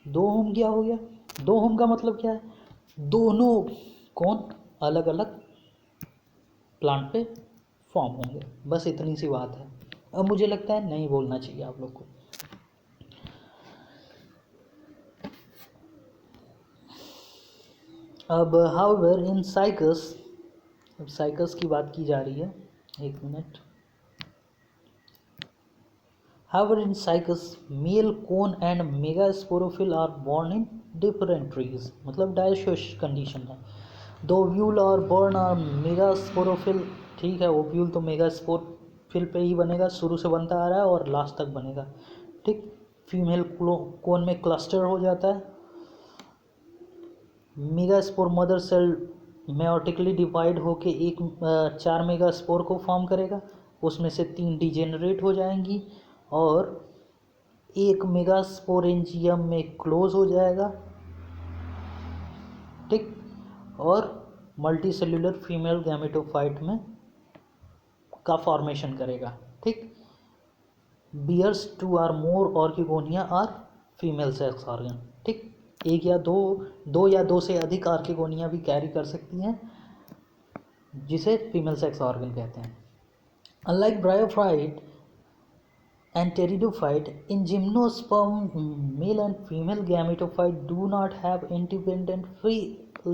दो होम क्या हो गया? दो होम का मतलब क्या है? दोनों कौन अलग अलग प्लांट पे फॉर्म होंगे, बस इतनी सी बात है। अब मुझे लगता है नहीं बोलना चाहिए आप लोग को। अब हाउएवर इन साइकस, अब साइकस की बात की जा रही है, एक minute. However in Cycas male cone and megasporophyll are borne in different trees, मतलब डायोशियस कंडीशन है। दो ओव्यूल और बर्न और मेगास्पोरोफिल, ठीक है, ओव्यूल तो मेगास्पोरोफिल पे ही बनेगा, शुरू से बनता आ रहा है और लास्ट तक बनेगा। ठीक, फीमेल कोन में क्लस्टर हो जाता है। मेगास्पोर मदर सेल मेयोटिकली डिवाइड होके एक 4 मेगास्पोर को फॉर्म करेगा, उसमें से 3 डिजेनरेट हो जाएंगी और एक मेगास्पोरेंजियम में क्लोज हो जाएगा। ठीक, और मल्टी सेल्यूलर फीमेल गैमेटोफाइट में का फॉर्मेशन करेगा। ठीक, bears 2 or more archegonia are female sex organ. ठीक, एक या दो या दो से अधिक आर्किगोनिया भी कैरी कर सकती हैं, जिसे फीमेल सेक्स ऑर्गन कहते हैं। Unlike bryophyte and pteridophyte, in gymnosperm male and female gametophyte do not have independent free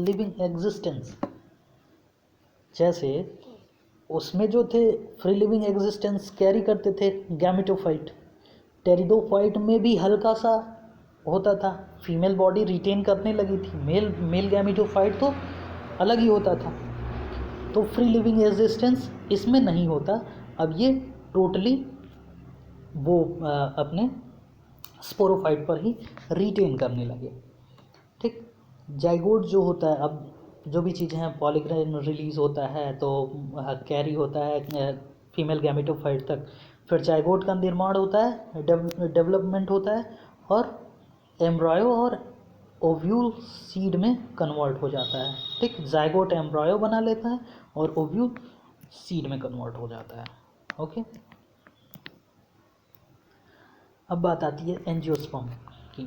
living existence। जैसे उसमें जो थे फ्री लिविंग एग्जिस्टेंस कैरी करते थे गैमेटोफाइट, टेरिडोफाइट में भी हल्का सा होता था, फीमेल बॉडी रिटेन करने लगी थी, मेल गैमेटोफाइट तो अलग ही होता था। तो फ्री लिविंग एग्जिस्टेंस इसमें नहीं होता। अब ये टोटली वो अपने स्पोरोफाइट पर ही रिटेन करने लगे। ठीक, जाइगोट जो होता है, अब जो भी चीज़ें हैं, पॉलीग्रेन रिलीज होता है तो कैरी होता है फीमेल गैमेटोफाइट तक, फिर जाइगोट का निर्माण होता है, डेवलपमेंट होता है, और एम्ब्रायो और ओव्यूल सीड में कन्वर्ट हो जाता है। ठीक, जाइगोट एम्ब्रायो बना लेता है और ओव्यूल सीड में कन्वर्ट हो जाता है। ओके, अब बात आती है एंजियोस्पर्म की।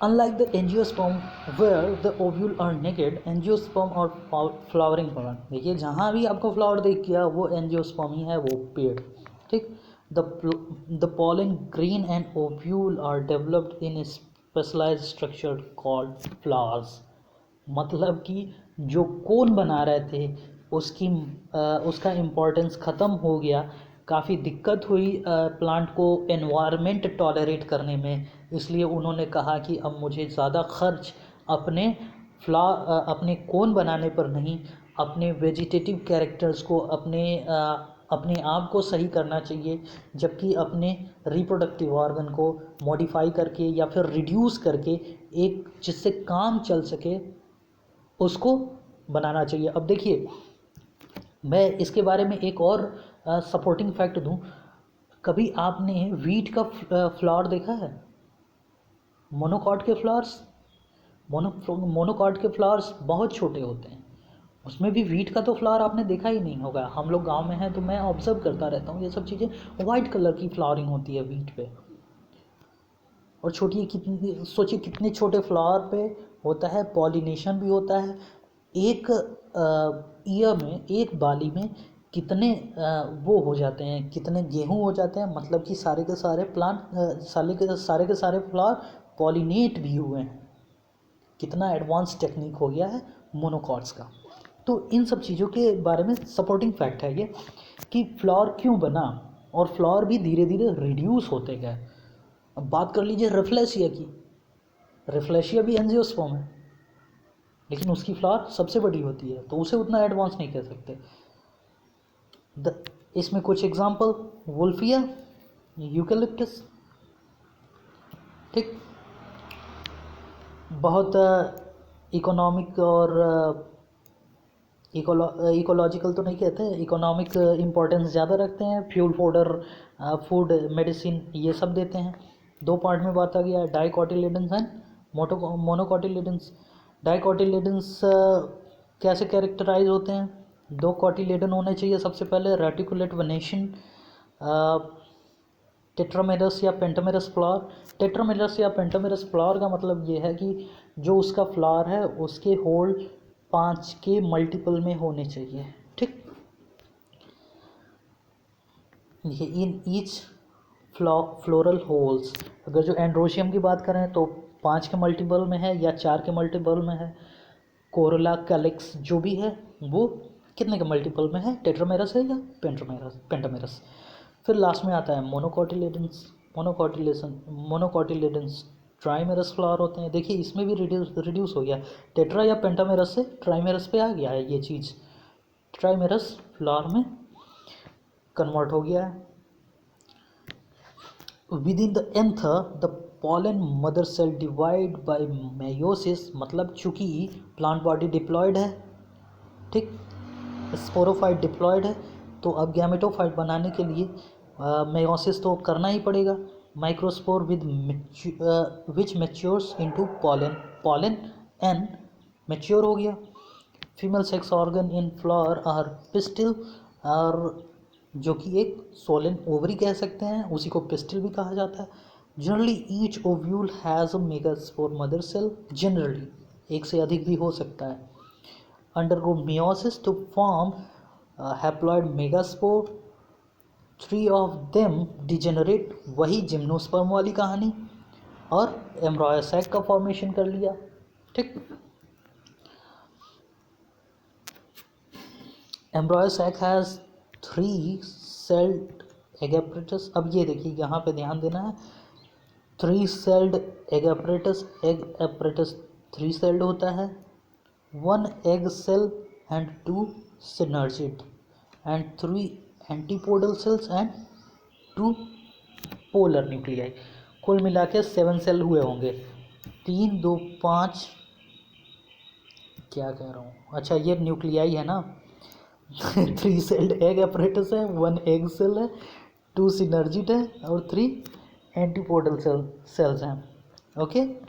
Unlike the angiosperm where the ovule are naked, angiosperm और फ्लावरिंग प्लांट, देखिए जहाँ भी आपको फ्लावर देख किया वो एंजियोस्पर्म ही है, वो पेड़। ठीक, the pollen grain and ovule are developed in specialised structure called flowers. मतलब कि जो कोन बना रहे थे उसका इम्पोर्टेंस ख़त्म हो गया, काफ़ी दिक्कत हुई प्लांट को एनवायरनमेंट टॉलरेट करने में, इसलिए उन्होंने कहा कि अब मुझे ज़्यादा खर्च अपने कोन बनाने पर नहीं, अपने वेजिटेटिव कैरेक्टर्स को, अपने अपने आप को सही करना चाहिए, जबकि अपने रिप्रोडक्टिव ऑर्गन को मॉडिफाई करके या फिर रिड्यूस करके एक जिससे काम चल सके उसको बनाना चाहिए। अब देखिए, मैं इसके बारे में एक और सपोर्टिंग फैक्ट दूं। कभी आपने वीट का फ्लावर देखा है? मोनोकॉट के फ्लावर्स, मोनोकॉट के फ्लावर्स बहुत छोटे होते हैं। उसमें भी वीट का तो फ्लावर आपने देखा ही नहीं होगा। हम लोग गांव में हैं तो मैं ऑब्जर्व करता रहता हूँ ये सब चीज़ें। वाइट कलर की फ्लावरिंग होती है वीट पे, और छोटी कितनी, सोचिए कितने छोटे फ्लावर पे होता है, पॉलिनेशन भी होता है। एक ईयर में, एक बाली में कितने वो हो जाते हैं, कितने गेहूं हो जाते हैं, मतलब कि सारे के सारे प्लांट, सारे के सारे फ्लावर पॉलिनेट भी हुए हैं। कितना एडवांस टेक्निक हो गया है मोनोकॉट्स का। तो इन सब चीज़ों के बारे में सपोर्टिंग फैक्ट है ये कि फ्लावर क्यों बना, और फ्लावर भी धीरे धीरे रिड्यूस होते गए। अब बात कर लीजिए रेफ्लेशिया की। रेफ्लेशिया भी एंजियोस्पर्म है, लेकिन उसकी फ्लावर सबसे बड़ी होती है, तो उसे उतना एडवांस नहीं कह सकते। इसमें कुछ एग्जांपल, वुल्फिया, यूकेलिप्टस, ठीक। बहुत इकोनॉमिक और इकोलॉजिकल तो नहीं कहते हैं, इकोनॉमिक इम्पोर्टेंस ज़्यादा रखते हैं। फ्यूल फोडर, फूड, मेडिसिन, ये सब देते हैं। दो पार्ट में बात आ गया, डाइकोटिलेडन्स एंड मोनोकोटिलेडन्स। डाइकोटिलेडन्स कैसे कैरेक्टराइज होते हैं? दो कोटिलेडन होने चाहिए सबसे पहले, रेटिकुलेट वेनेशियन, टेट्रामेरस या पेंटामेरस फ्लावर। टेट्रामेरस या पेंटामेरस फ्लावर का मतलब ये है कि जो उसका फ्लावर है उसके होल 5 के मल्टीपल में होने चाहिए, ठीक। ये इन ईच फ्लोरल होल्स, अगर जो एंड्रोशियम की बात करें तो 5 के मल्टीपल में है या 4 के मल्टीपल में है। कोरोला, कैलिक्स जो भी है वो कितने के मल्टीपल में है, टेट्रामेरस है या पेंटामेरस। फिर लास्ट में आता है मोनोकोटिलेडन्स। मोनोकोटिलेडन्स ट्राइमेरस फ्लावर होते हैं। देखिए इसमें भी रिड्यूस हो गया, टेट्रा या पेंटामेरस से ट्राइमेरस पे आ गया है ये चीज़, ट्राइमेरस फ्लावर में कन्वर्ट हो गया है। Within the anther the pollen mother cell divide by meiosis, मतलब चूंकि प्लांट बॉडी डिप्लॉयड है, ठीक, स्पोरोफाइट डिप्लॉयड है, तो अब गैमेटोफाइट बनाने के लिए मेयोसिस तो करना ही पड़ेगा। Microspore which matures into pollen an mature हो गया। Female sex organ in flower are pistil, और जो कि एक सोलन ओवरी कह सकते हैं, उसी को पिस्टिल भी कहा जाता है। Generally each ovule has a megaspore mother cell, generally एक से अधिक भी हो सकता है। Undergo meiosis to form haploid megaspore, 3 of them degenerate, वही जिम्नोस्पर्म वाली कहानी, और एम्ब्रॉयोसैक का फॉर्मेशन कर लिया, ठीक। एम्ब्रॉयोसैक हैज़ 3 सेल्ड एग apparatus। अब ये देखिए यहाँ पे ध्यान देना है, 3 sailed egg apparatus। Egg apparatus 3 sailed होता है, 1 egg cell and 2 synergid and 3 antipodal cells and 2 polar nuclei। कुल मिला के 7 सेल हुए होंगे। 3 2 5, क्या कह रहा हूँ, अच्छा ये न्यूक्लियाई है ना। 3 सेल्ड एग apparatus है, 1 egg cell है, 2 synergid है और 3 antipodal cells हैं, ओके।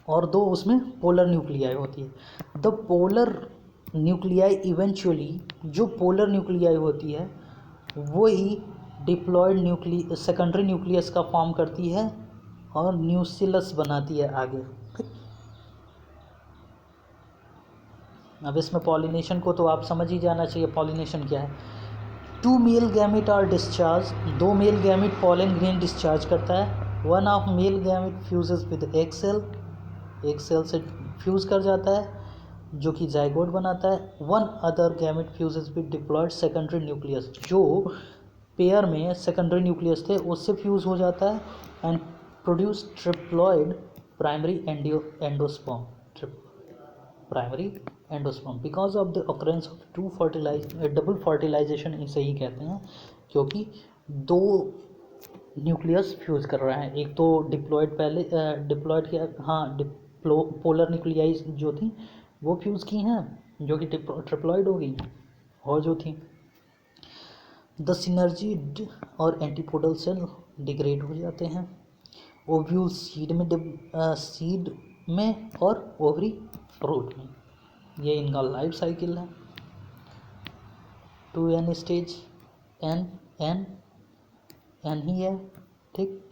और 2 उसमें पोलर न्यूक्लियाई होती है। द पोलर न्यूक्लियाई इवेंचुअली, जो पोलर न्यूक्लियाई होती है वो ही डिप्लॉयड सेकेंडरी न्यूक्लियस का फॉर्म करती है और न्यूसिलस बनाती है आगे। अब इसमें पॉलिनेशन को तो आप समझ ही जाना चाहिए, पॉलिनेशन क्या है। 2 male gamete are discharge, 2 male gamete pollen grain discharge करता है। 1 of male gamete fuses with egg cell, एक सेल से फ्यूज़ कर जाता है जो कि जाइगोट बनाता है। 1 other gamete fuses with diploid secondary nucleus, जो पेयर में सेकेंडरी न्यूक्लियस थे उससे फ्यूज़ हो जाता है and produce triploid primary endosperm, primary endosperm because of the occurrence of double fertilization, इसे ही कहते हैं, क्योंकि दो न्यूक्लियस फ्यूज कर रहा है। एक तो डिप्लॉयड, पहले डिप्लॉयड क्या, हाँ, पोलर न्यूक्लियाई जो थी वो फ्यूज़ की हैं, जो कि ट्रिप्लॉयड हो गई, और जो थी द सिनर्जी और एंटीपोडल सेल डिग्रेड हो जाते हैं। ओव्यूल सीड में और ओवरी फ्रूट में। ये इनका लाइफ साइकिल है। 2n stage, n n n ही है, ठीक।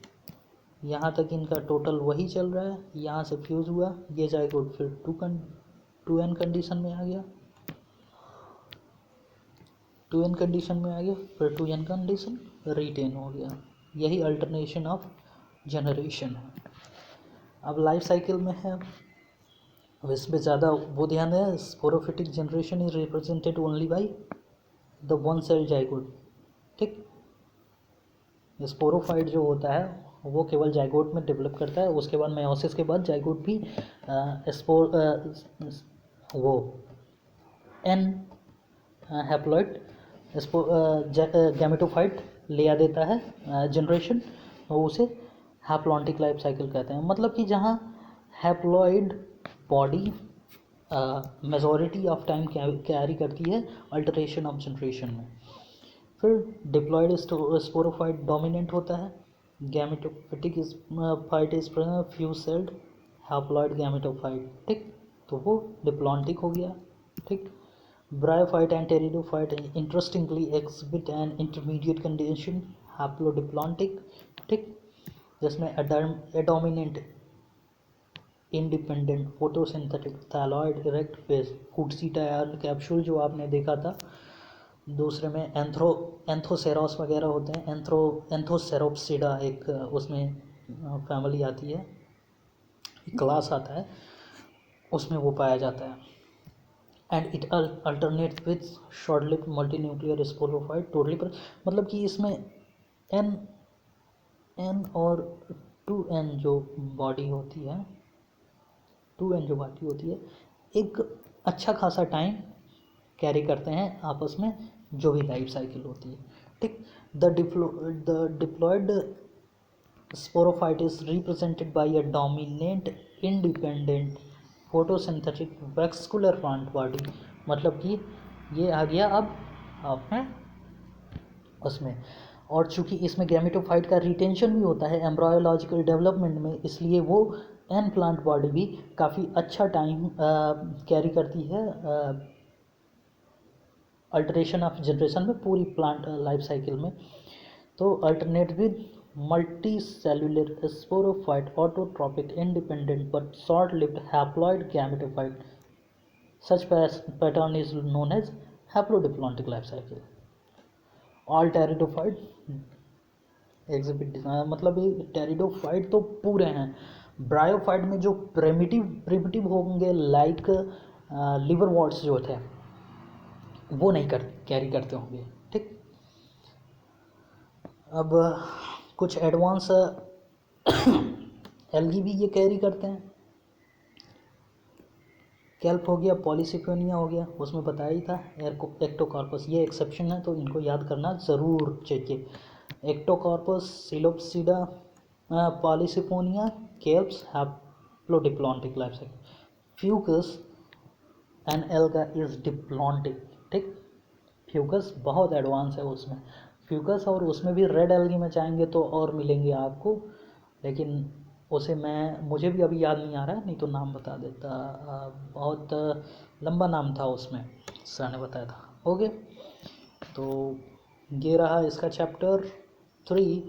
यहाँ तक इनका टोटल वही चल रहा है। यहाँ से फ्यूज़ हुआ, ये जाइगोट फिर 2n कंडीशन में आ गया, 2n कंडीशन में आ गया, फिर 2n कंडीशन रिटेन हो गया। यही अल्टरनेशन ऑफ जनरेशन है। अब लाइफ साइकिल में है, अब इसमें ज़्यादा वो ध्यान है। Sporophytic generation is represented only by the one cell zygote, ठीक। स्पोरोफाइट जो होता है वो केवल जाइगोट में डेवलप करता है। उसके बाद मेयोसिस के बाद जाइगोट भी स्पोर वो एन हैप्लॉइड गैमेटोफाइट ले आ देता है जनरेशन, और उसे हैप्लॉन्टिक लाइफ साइकिल कहते हैं। मतलब कि जहाँ haploid body majority of time carry करती है अल्टरेशन ऑफ जनरेशन में। फिर डिप्लॉयड स्पोरोफाइट डोमिनेंट होता है। Gametophytic phyte is few celled haploid gametophyte, ठीक। तो वो डिप्लॉन्टिक हो गया, ठीक। Bryophyte and pteridophyte interestingly exhibit an intermediate condition haplodiplontic, ठीक, जिसमें a dominant independent photosynthetic thalloid erect phase कूटसीटा यार कैप्सूल जो आपने देखा था। दूसरे में एंथोसेरोस वगैरह होते हैं। एंथोसेरोप्सिडा एक उसमें फैमिली आती है, क्लास आता है, उसमें वो पाया जाता है। And it alternate with short lived multi nuclear sporophyte totally पर, मतलब कि इसमें एन और 2n जो बॉडी होती है, 2n जो बॉडी होती है, एक अच्छा खासा टाइम कैरी करते हैं आपस में, जो भी लाइफ साइकिल होती है, ठीक। The diploid sporophyte is represented by a dominant independent photosynthetic vascular plant body. मतलब कि ये आ गया अब आपने उसमें। और चूंकि इसमें गैमेटोफाइट का रिटेंशन भी होता है एम्ब्रायोलॉजिकल डेवलपमेंट में, इसलिए वो एन प्लांट बॉडी भी काफ़ी अच्छा टाइम कैरी करती है अल्टरेशन ऑफ जनरेशन में, पूरी प्लांट लाइफ साइकिल में। तो alternate with multi cellular sporophyte autotrophic independent but short lived haploid gametophyte, such pattern is known as haplodiplontic life cycle. All pteridophyte exhibit, मतलब ये pteridophyte तो पूरे हैं। ब्रायोफाइट में जो प्रिमिटिव होंगे लाइक लिवर वॉर्ट्स जो थे वो नहीं कैरी करते होंगे, ठीक। अब कुछ एडवांस एल्गी भी ये कैरी करते हैं। कैल्प हो गया, पॉलीसिफोनिया हो गया, उसमें बताया ही था। एक्टोकार्पस ये एक्सेप्शन है, तो इनको याद करना ज़रूर चाहिए। Ectocarpus, Psilopsida, Polysiphonia, kelps, haplodiplontic life cycle. Fucus and alga is diplontic, ठीक। फ्यूकस बहुत एडवांस है उसमें, फ्यूकस, और उसमें भी रेड एल्गी में चाहेंगे तो और मिलेंगे आपको, लेकिन उसे मुझे भी अभी याद नहीं आ रहा है, नहीं तो नाम बता देता। बहुत लंबा नाम था उसमें, सर ने बताया था। ओके, तो ये रहा इसका चैप्टर 3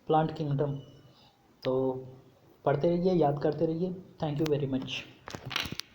प्लांट किंगडम। तो पढ़ते रहिए, याद करते रहिए। Thank you very much.